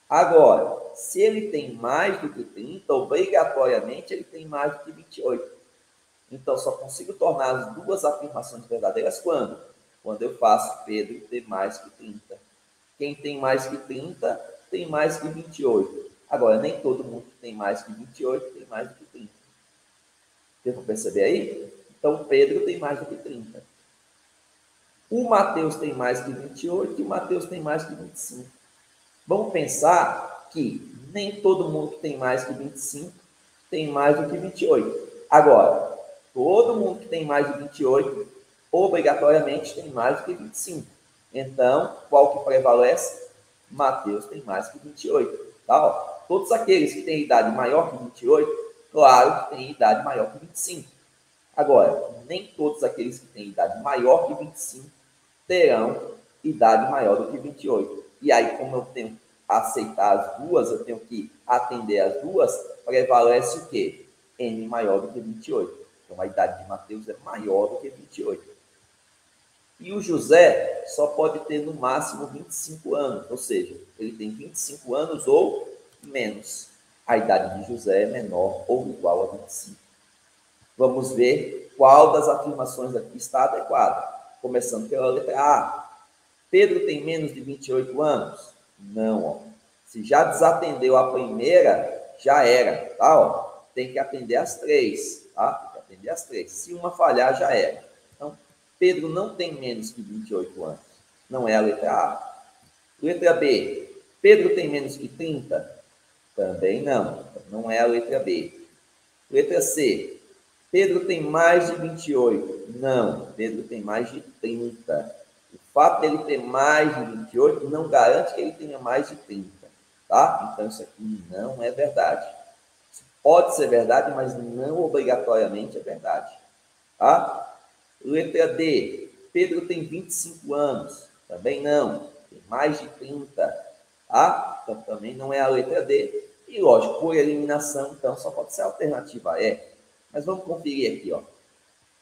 Agora, se ele tem mais do que 30, obrigatoriamente ele tem mais do que 28. Então, só consigo tornar as duas afirmações verdadeiras quando? Quando eu faço Pedro ter mais que 30. Quem tem mais que 30 tem mais que 28. Agora, nem todo mundo que tem mais que 28 tem mais do que 30. Deu para perceber aí? Então, Pedro tem mais do que 30. O Mateus tem mais que 28 e o Mateus tem mais que 25. Vamos pensar que nem todo mundo que tem mais que 25 tem mais do que 28. Agora, todo mundo que tem mais de 28, obrigatoriamente tem mais do que 25. Então, qual que prevalece? Mateus tem mais que 28. Tá? Ó, todos aqueles que têm idade maior que 28, claro que têm idade maior que 25. Agora, nem todos aqueles que têm idade maior que 25 terão idade maior do que 28. E aí, como eu tenho que aceitar as duas, eu tenho que atender as duas, prevalece o quê? N maior do que 28. Então, a idade de Mateus é maior do que 28. E o José só pode ter no máximo 25 anos, ou seja, ele tem 25 anos ou menos. A idade de José é menor ou igual a 25. Vamos ver qual das afirmações aqui está adequada. Começando pela letra A. Pedro tem menos de 28 anos? Não, ó. Se já desatendeu a primeira, já era, tá? Ó. Tem que atender as três, tá? Tem que atender as três. Se uma falhar, já era. Então, Pedro não tem menos que 28 anos. Não é a letra A. Letra B. Pedro tem menos que 30? Também não. Não é a letra B. Letra C. Pedro tem mais de 28? Não. Pedro tem mais de 30. O fato dele ter mais de 28 não garante que ele tenha mais de 30. Tá? Então, isso aqui não é verdade. Isso pode ser verdade, mas não obrigatoriamente é verdade. Tá? Letra D. Pedro tem 25 anos. Também não. Tem mais de 30. Tá? Então, também não é a letra D. E, lógico, por eliminação, então, só pode ser a alternativa E. Mas vamos conferir aqui, ó.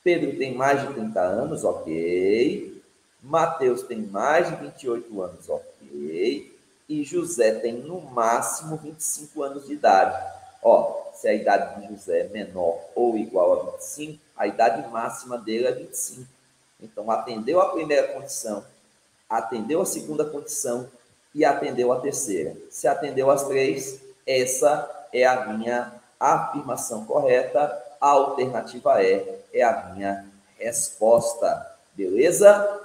Pedro tem mais de 30 anos, ok. Mateus tem mais de 28 anos, ok. E José tem, no máximo, 25 anos de idade. Ó, se a idade de José é menor ou igual a 25, a idade máxima dele é 25. Então, atendeu a primeira condição, atendeu a segunda condição e atendeu a terceira. Se atendeu as três, essa é a minha afirmação correta. A alternativa é a minha resposta. Beleza?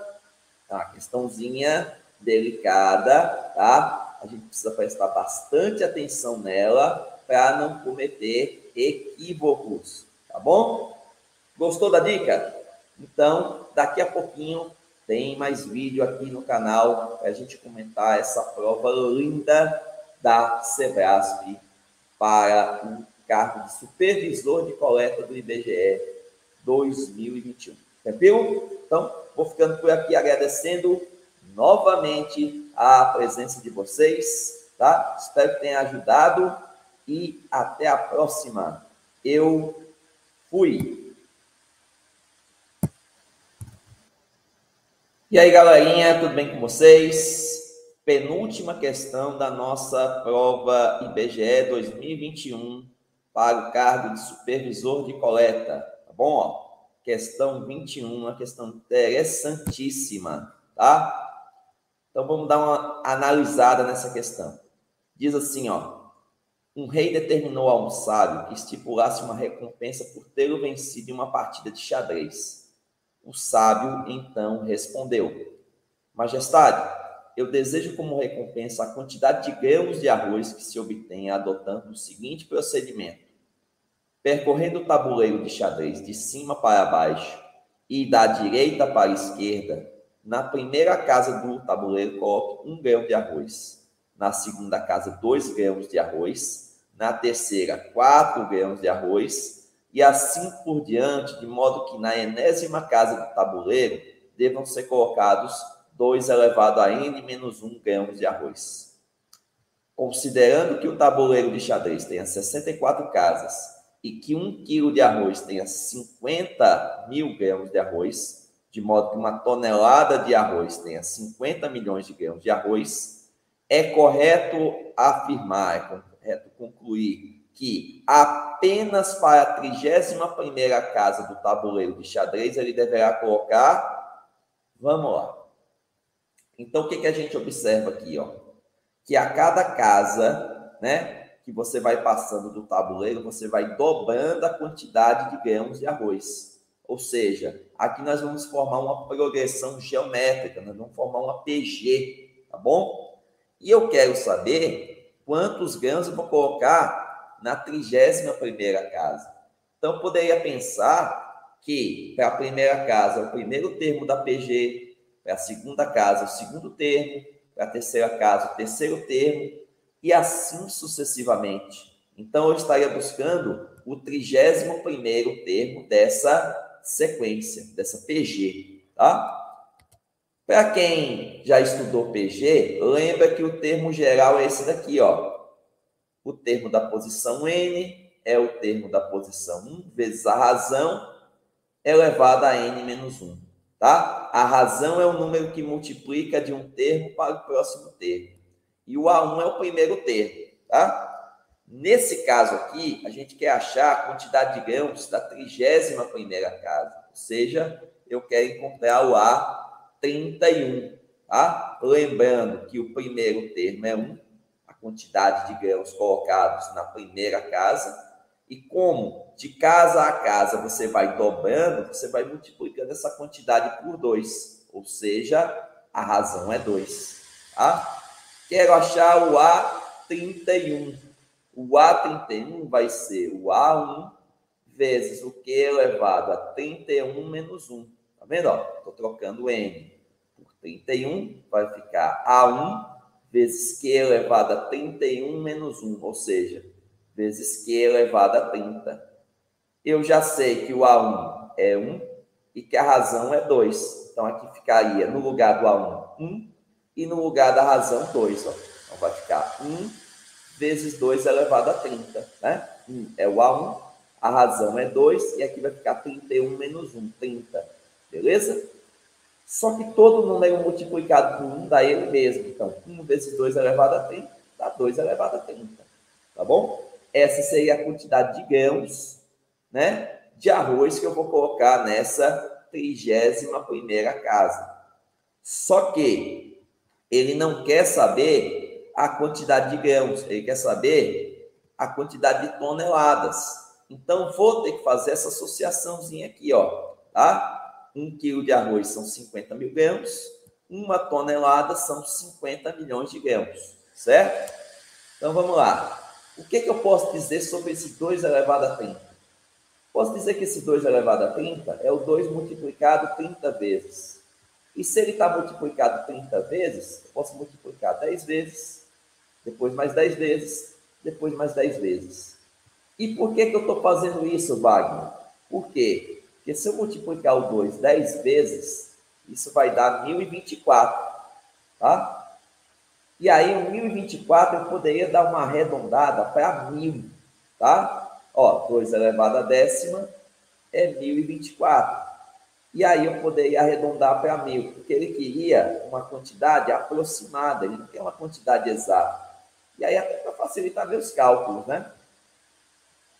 Uma questãozinha delicada, tá? A gente precisa prestar bastante atenção nela para não cometer equívocos, tá bom? Gostou da dica? Então, daqui a pouquinho tem mais vídeo aqui no canal para a gente comentar essa prova linda da Sebrasp para o cargo de supervisor de coleta do IBGE 2021. Tranquilo? Então, vou ficando por aqui agradecendo novamente a presença de vocês, tá? Espero que tenha ajudado e até a próxima. Eu fui. E aí, galerinha, tudo bem com vocês? Penúltima questão da nossa prova IBGE 2021 para o cargo de supervisor de coleta, tá bom? Ó, questão 21, uma questão interessantíssima, tá? Então, vamos dar uma analisada nessa questão. Diz assim, ó, um rei determinou a um sábio que estipulasse uma recompensa por tê-lo vencido em uma partida de xadrez. O sábio, então, respondeu, Majestade, eu desejo como recompensa a quantidade de grãos de arroz que se obtém adotando o seguinte procedimento. Percorrendo o tabuleiro de xadrez de cima para baixo e da direita para a esquerda, na primeira casa do tabuleiro coloque 1 grão de arroz, na segunda casa 2 grãos de arroz, na terceira 4 grãos de arroz, e assim por diante, de modo que na enésima casa do tabuleiro devam ser colocados 2 elevado a n menos 1 grãos de arroz. Considerando que o tabuleiro de xadrez tenha 64 casas e que 1 quilo de arroz tenha 50 mil grãos de arroz, de modo que uma tonelada de arroz tenha 50 milhões de grãos de arroz, é correto afirmar, é correto concluir que apenas para a 31ª casa do tabuleiro de xadrez ele deverá colocar, vamos lá. Então, o que a gente observa aqui, ó? Que a cada casa, né, que você vai passando do tabuleiro, você vai dobrando a quantidade de grãos de arroz. Ou seja, aqui nós vamos formar uma progressão geométrica, nós vamos formar uma PG, tá bom? E eu quero saber quantos grãos eu vou colocar na 31ª casa. Então, eu poderia pensar que para a primeira casa, o primeiro termo da PG, para a segunda casa, o segundo termo, para a terceira casa, o terceiro termo, e assim sucessivamente. Então, eu estaria buscando o 31º termo dessa sequência, dessa PG, tá? Para quem já estudou PG, lembra que o termo geral é esse daqui, ó. O termo da posição n é o termo da posição 1 vezes a razão elevada a n menos 1. Tá? A razão é o número que multiplica de um termo para o próximo termo. E o A1 é o primeiro termo. Tá? Nesse caso aqui, a gente quer achar a quantidade de grãos da 31ª casa. Ou seja, eu quero encontrar o A31. Tá? Lembrando que o primeiro termo é 1. Quantidade de grãos colocados na primeira casa, e como de casa a casa você vai dobrando, você vai multiplicando essa quantidade por 2, ou seja, a razão é 2. Tá? Quero achar o A31. O A31 vai ser o A1 vezes o Q elevado a 31 menos 1. Tá vendo? Estou trocando N por 31, vai ficar A1 vezes Q elevado a 31 menos 1, ou seja, vezes Q elevado a 30. Eu já sei que o A1 é 1 e que a razão é 2. Então, aqui ficaria, no lugar do A1, 1, e no lugar da razão, 2. Ó. Então, vai ficar 1 vezes 2 elevado a 30. Né? 1 é o A1, a razão é 2, e aqui vai ficar 31 menos 1, 30. Beleza? Só que todo número multiplicado por 1 dá ele mesmo. Então, 1 vezes 2 elevado a 30 dá 2 elevado a 30. Tá bom? essa seria a quantidade de grãos, né, de arroz que eu vou colocar nessa 31ª casa. Só que ele não quer saber a quantidade de grãos, ele quer saber a quantidade de toneladas. Então, vou ter que fazer essa associaçãozinha aqui, ó, tá? 1 quilo de arroz são 50 mil grãos, 1 tonelada são 50 milhões de grãos, certo? Então, vamos lá. O que eu posso dizer sobre esse 2 elevado a 30? Posso dizer que esse 2 elevado a 30 é o 2 multiplicado 30 vezes. E se ele está multiplicado 30 vezes, eu posso multiplicar 10 vezes, depois mais 10 vezes, depois mais 10 vezes. E por que eu estou fazendo isso, Wagner? Por quê? Porque se eu multiplicar o 2 10 vezes, isso vai dar 1024, tá? E aí, o 1024 eu poderia dar uma arredondada para 1000, tá? Ó, 2 elevado a décima é 1024. E aí eu poderia arredondar para 1000, porque ele queria uma quantidade aproximada, ele não quer uma quantidade exata. E aí até para facilitar meus cálculos, né?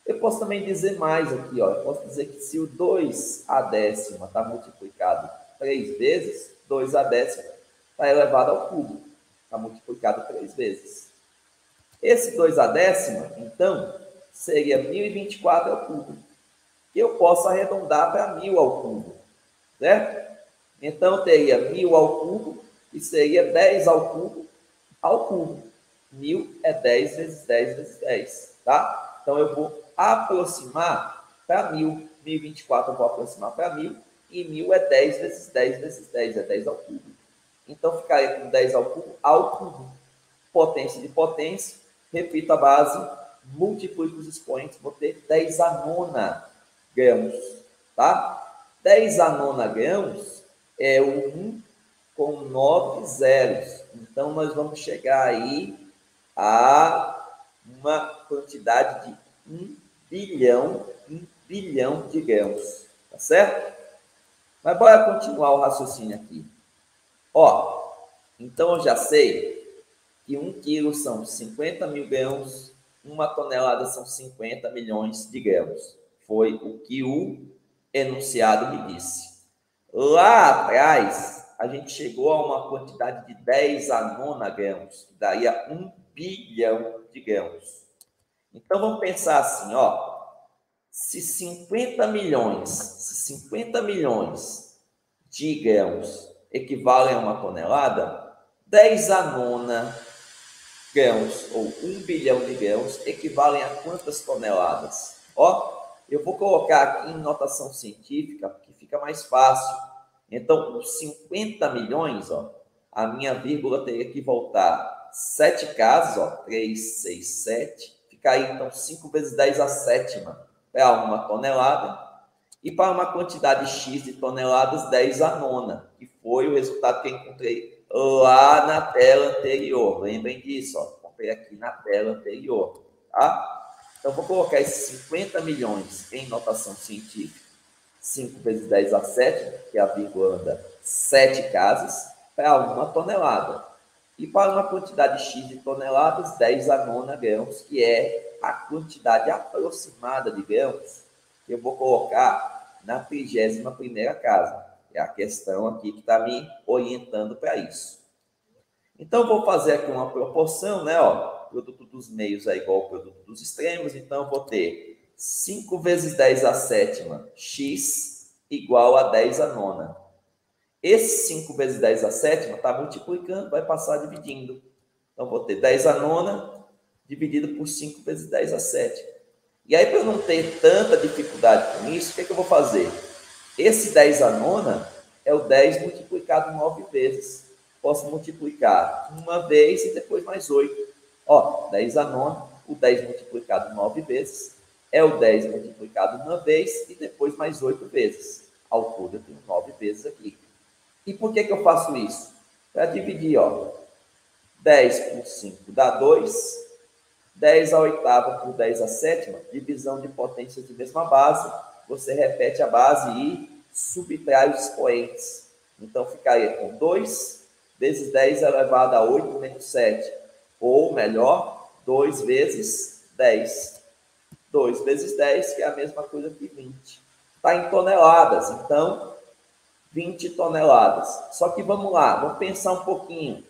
Eu posso também dizer mais aqui, ó. Eu posso dizer que se o 2 a décima está multiplicado 3 vezes, 2 a décima está elevado ao cubo. Está multiplicado 3 vezes. Esse 2 a décima, então, seria 1024 ao cubo. Que eu posso arredondar para 1000 ao cubo. Certo? Então, teria 1000 ao cubo, e seria 10 ao cubo ao cubo. 1000 é 10 vezes 10 vezes 10, tá? Então, eu vou aproximar para 1000. 1024 eu vou aproximar para 1000, e 1000 é 10 vezes 10 vezes 10, é 10 ao cubo. Então, ficaria com 10 ao cubo. Potência de potência, repito a base, multiplico os expoentes, vou ter 10 a nona grãos, tá? 10 a nona grãos é o 1 com 9 zeros. Então, nós vamos chegar aí a uma quantidade de 1 bilhão de grãos. Tá certo? Mas bora continuar o raciocínio aqui. Ó, então eu já sei que 1 quilo são 50 mil grãos, 1 tonelada são 50 milhões de grãos. Foi o que o enunciado me disse. Lá atrás, a gente chegou a uma quantidade de 10 a nona grãos, que daria 1 bilhão de grãos. Então, vamos pensar assim, ó. Se 50 milhões de grãos equivalem a 1 tonelada, 10 a nona grãos, ou 1 bilhão de grãos, equivalem a quantas toneladas? Ó, eu vou colocar aqui em notação científica, porque fica mais fácil. Então, os 50 milhões, ó, a minha vírgula teria que voltar 7 casas, ó, 3, 6, 7. Fica aí, então, 5 vezes 10 a sétima para 1 tonelada. E para uma quantidade X de toneladas, 10 a nona, que foi o resultado que eu encontrei lá na tela anterior. Lembrem disso, ó. Comprei aqui na tela anterior, tá? Então, vou colocar esses 50 milhões em notação científica. 5 vezes 10 a 7, que é a vírgula anda 7 casas, para 1 tonelada. E para uma quantidade X de toneladas, 10 a nona grãos, que é a quantidade aproximada de grãos que eu vou colocar na 31ª casa. É a questão aqui que está me orientando para isso. Então, vou fazer aqui uma proporção, né? Ó, produto dos meios é igual ao produto dos extremos, então vou ter 5 vezes 10 a sétima, x, igual a 10 a nona. Esse 5 vezes 10 a sétima está multiplicando, vai passar dividindo. Então, vou ter 10 a nona dividido por 5 vezes 10 a sétima. E aí, para eu não ter tanta dificuldade com isso, o que é que eu vou fazer? Esse 10 a nona é o 10 multiplicado 9 vezes. Posso multiplicar uma vez e depois mais 8. Ó, 10 a nona, o 10 multiplicado 9 vezes, é o 10 multiplicado uma vez e depois mais 8 vezes. Ao todo, eu tenho 9 vezes aqui. E por que eu faço isso? Para dividir, ó. 10 por 5 dá 2. 10 a oitava por 10 a sétima, divisão de potências de mesma base. Você repete a base e subtrai os expoentes. Então, ficaria com 2 vezes 10 elevado a 8 menos 7. Ou, melhor, 2 vezes 10. 2 vezes 10, que é a mesma coisa que 20. Está em toneladas, então 20 toneladas. Só que vamos lá, vamos pensar um pouquinho.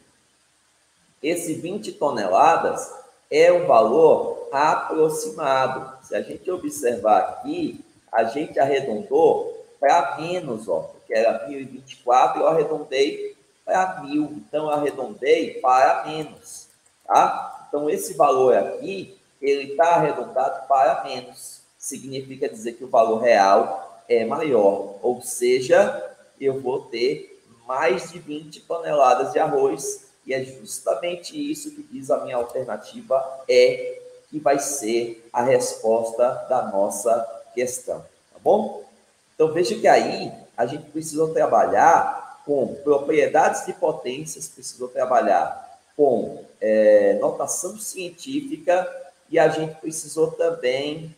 Esse 20 toneladas é um valor aproximado. Se a gente observar aqui, a gente arredondou para menos, ó, porque era 1024, eu arredondei para 1000. Então, eu arredondei para menos, tá? Então, esse valor aqui, ele está arredondado para menos. Significa dizer que o valor real é maior, ou seja, eu vou ter mais de 20 toneladas de arroz, e é justamente isso que diz a minha alternativa E, que vai ser a resposta da nossa questão, tá bom? Então, veja que aí a gente precisou trabalhar com propriedades de potências, precisou trabalhar com notação científica, e a gente precisou também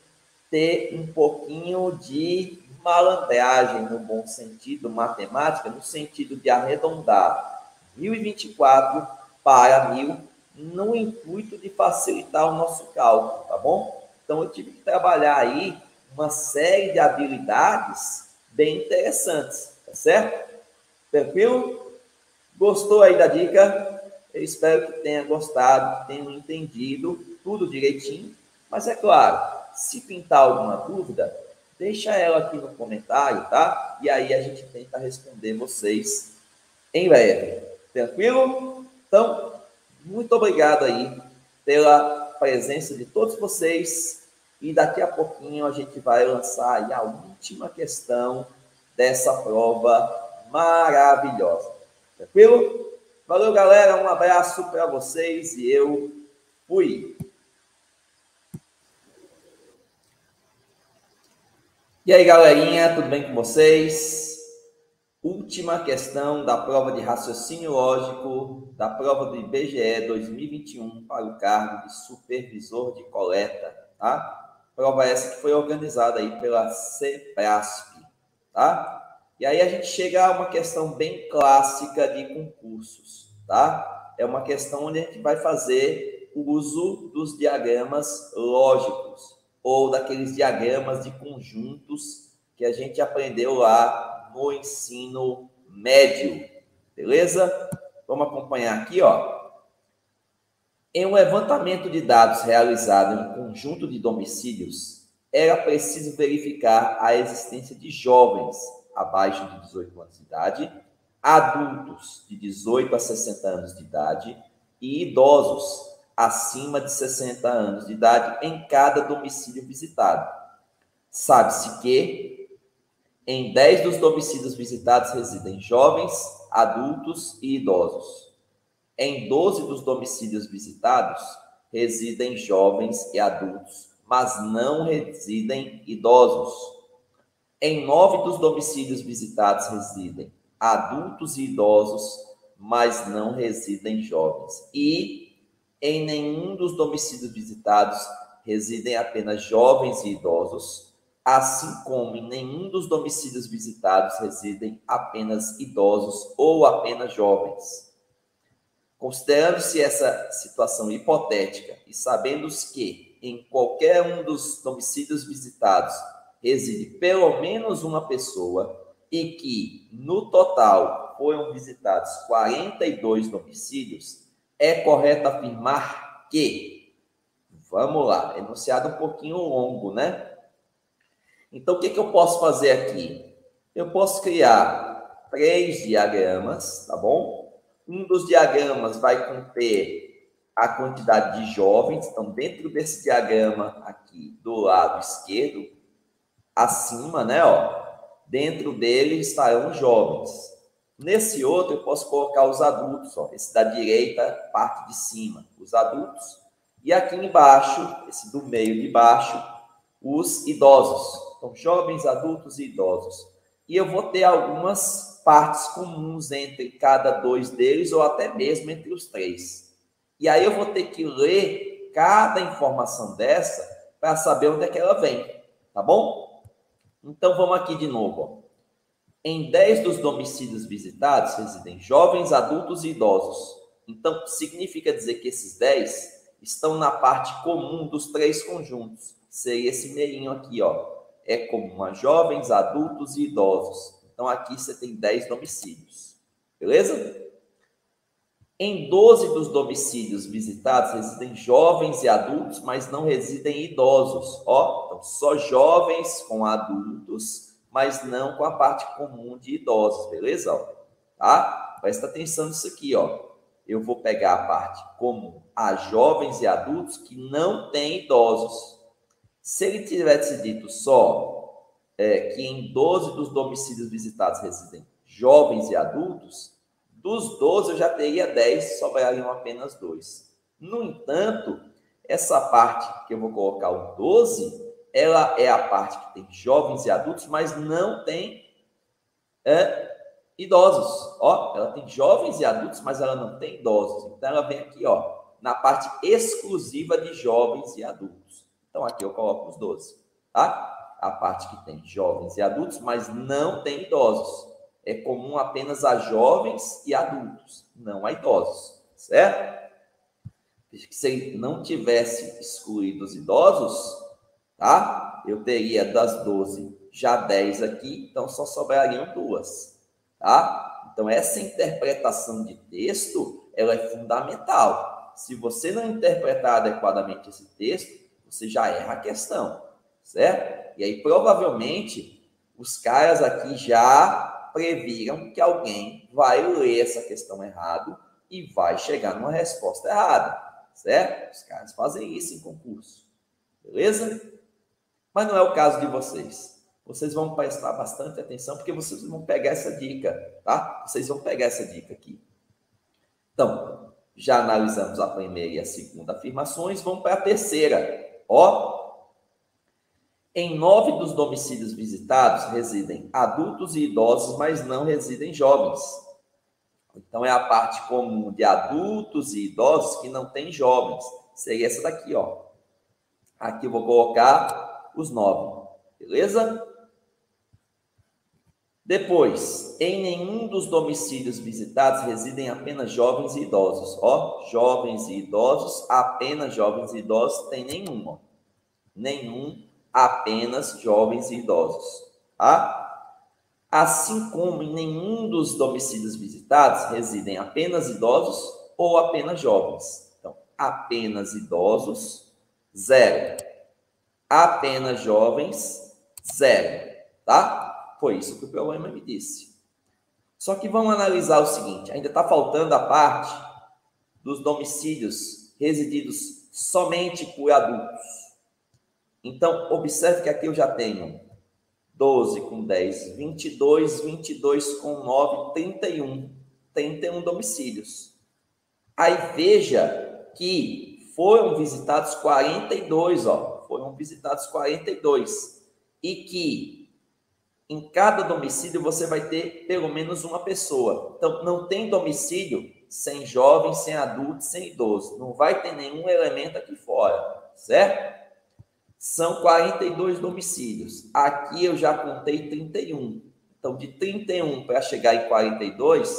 ter um pouquinho de malandragem, no bom sentido, matemática, no sentido de arredondar 1024 para 1000, no intuito de facilitar o nosso cálculo, tá bom? Então, eu tive que trabalhar aí uma série de habilidades bem interessantes, tá certo? Tranquilo? Gostou aí da dica? Eu espero que tenha gostado, que tenham entendido tudo direitinho, mas é claro, se pintar alguma dúvida, deixa ela aqui no comentário, tá? E aí a gente tenta responder vocês em breve. Tranquilo? Então, muito obrigado aí pela presença de todos vocês, e daqui a pouquinho a gente vai lançar aí a última questão dessa prova maravilhosa. Tranquilo? Valeu, galera, um abraço para vocês e eu fui! E aí, galerinha, tudo bem com vocês? Última questão da prova de raciocínio lógico da prova do IBGE 2021 para o cargo de supervisor de coleta, tá? Prova essa que foi organizada aí pela CEPRASP, tá? E aí a gente chega a uma questão bem clássica de concursos, tá? É uma questão onde a gente vai fazer o uso dos diagramas lógicos, ou daqueles diagramas de conjuntos que a gente aprendeu lá no ensino médio, beleza? Vamos acompanhar aqui, ó. Em um levantamento de dados realizado em um conjunto de domicílios, era preciso verificar a existência de jovens abaixo de 18 anos de idade, adultos de 18 a 60 anos de idade e idosos acima de 60 anos de idade em cada domicílio visitado. Sabe-se que em 10 dos domicílios visitados residem jovens, adultos e idosos. Em 12 dos domicílios visitados residem jovens e adultos, mas não residem idosos. Em 9 dos domicílios visitados residem adultos e idosos, mas não residem jovens. E em nenhum dos domicílios visitados residem apenas jovens e idosos, assim como em nenhum dos domicílios visitados residem apenas idosos ou apenas jovens. Considerando-se essa situação hipotética e sabendo-se que em qualquer um dos domicílios visitados reside pelo menos uma pessoa e que, no total, foram visitados 42 domicílios, é correto afirmar que, vamos lá, enunciado um pouquinho longo, né? Então, o que eu posso fazer aqui? Eu posso criar 3 diagramas, tá bom? Um dos diagramas vai conter a quantidade de jovens, então, dentro desse diagrama aqui, do lado esquerdo, acima, né, ó, dentro dele estarão jovens. Nesse outro, eu posso colocar os adultos, ó, esse da direita, parte de cima, os adultos. E aqui embaixo, esse do meio de baixo, os idosos. Então, jovens, adultos e idosos. E eu vou ter algumas partes comuns entre cada 2 deles, ou até mesmo entre os 3. E aí eu vou ter que ler cada informação dessa para saber onde é que ela vem, tá bom? Então, vamos aqui de novo, ó. Em 10 dos domicílios visitados residem jovens, adultos e idosos. Então, significa dizer que esses 10 estão na parte comum dos três conjuntos. Seria esse meinho aqui, ó. É comum a jovens, adultos e idosos. Então, aqui você tem 10 domicílios. Beleza? Em 12 dos domicílios visitados residem jovens e adultos, mas não residem idosos. Ó, então, só jovens com adultos, mas não com a parte comum de idosos. Beleza? Ó, tá? Presta atenção nisso aqui, ó. Eu vou pegar a parte comum a jovens e adultos que não têm idosos. Se ele tivesse dito só que em 12 dos domicílios visitados residem jovens e adultos, dos 12 eu já teria 10, sobrariam apenas 2. No entanto, essa parte que eu vou colocar o 12, ela é a parte que tem jovens e adultos, mas não tem idosos. Ó, ela tem jovens e adultos, mas ela não tem idosos. Então, ela vem aqui, ó, na parte exclusiva de jovens e adultos. Então, aqui eu coloco os 12, tá? A parte que tem jovens e adultos, mas não tem idosos. É comum apenas a jovens e adultos, não a idosos, certo? Se ele não tivesse excluído os idosos, tá? Eu teria das 12 já 10 aqui, então só sobrariam 2, tá? Então, essa interpretação de texto, ela é fundamental. Se você não interpretar adequadamente esse texto, você já erra a questão, certo? E aí, provavelmente, os caras aqui já previram que alguém vai ler essa questão errado e vai chegar numa resposta errada, certo? Os caras fazem isso em concurso, beleza? Mas não é o caso de vocês. Vocês vão prestar bastante atenção, porque vocês vão pegar essa dica, tá? Vocês vão pegar essa dica aqui. Então, já analisamos a primeira e a segunda afirmações, vamos para a terceira. Ó, em 9 dos domicílios visitados residem adultos e idosos, mas não residem jovens. Então, é a parte comum de adultos e idosos que não tem jovens. Seria essa daqui, ó. Aqui eu vou colocar os 9, beleza? Depois, em nenhum dos domicílios visitados residem apenas jovens e idosos. Ó, jovens e idosos, apenas jovens e idosos, tem nenhum, ó. Nenhum, apenas jovens e idosos, tá? Assim como em nenhum dos domicílios visitados residem apenas idosos ou apenas jovens. Então, apenas idosos, 0. Apenas jovens, 0, tá? Foi isso que o problema me disse. Só que vamos analisar o seguinte, ainda está faltando a parte dos domicílios resididos somente por adultos. Então, observe que aqui eu já tenho 12 com 10, 22, 22 com 9, 31. 31 domicílios. Aí veja que foram visitados 42, ó. Foram visitados 42. E que em cada domicílio você vai ter pelo menos uma pessoa. Então, não tem domicílio sem jovem, sem adulto, sem idoso. Não vai ter nenhum elemento aqui fora, certo? São 42 domicílios. Aqui eu já contei 31. Então, de 31 para chegar em 42,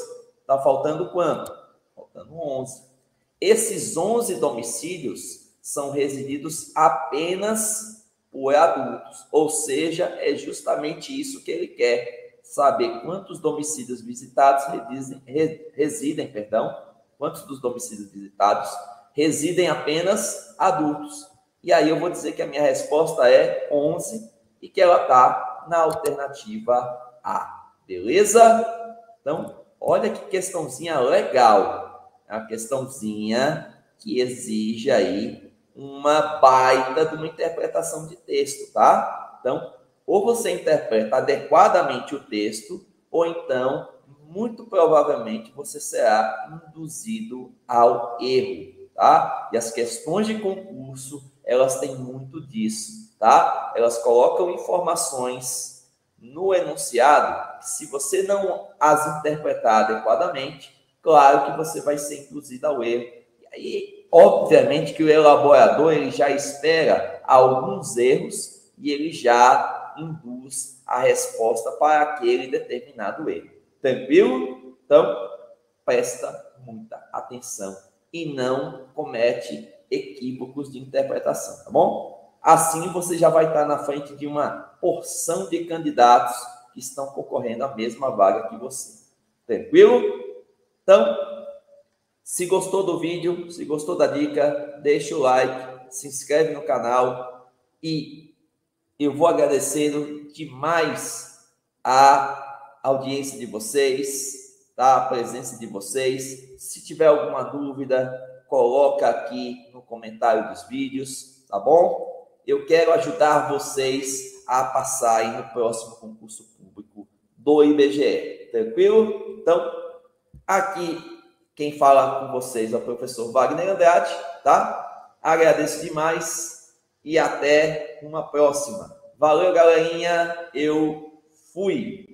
está faltando quanto? Faltando 11. Esses 11 domicílios são resididos apenas por adultos. Ou seja, é justamente isso que ele quer. Saber quantos domicílios visitados residem, quantos dos domicílios visitados residem apenas adultos. E aí eu vou dizer que a minha resposta é 11 e que ela está na alternativa A. Beleza? Então, olha que questãozinha legal. É uma questãozinha que exige aí uma baita de uma interpretação de texto, tá? Então, ou você interpreta adequadamente o texto, ou então, muito provavelmente, você será induzido ao erro, tá? E as questões de concurso, elas têm muito disso, tá? Elas colocam informações no enunciado que, se você não as interpretar adequadamente, claro que você vai ser induzido ao erro. E aí, obviamente, que o elaborador ele já espera alguns erros e ele já induz a resposta para aquele determinado erro. Tranquilo? Então, presta muita atenção e não comete equívocos de interpretação, tá bom? Assim você já vai estar na frente de uma porção de candidatos que estão concorrendo à mesma vaga que você. Tranquilo? Então, se gostou do vídeo, se gostou da dica, deixa o like, se inscreve no canal e eu vou agradecendo demais a audiência de vocês, tá? A presença de vocês. Se tiver alguma dúvida, coloca aqui no comentário dos vídeos, tá bom? Eu quero ajudar vocês a passarem no próximo concurso público do IBGE, tranquilo? Então, aqui quem fala com vocês é o professor Wagner Andrade, tá? Agradeço demais e até uma próxima. Valeu, galerinha. Eu fui.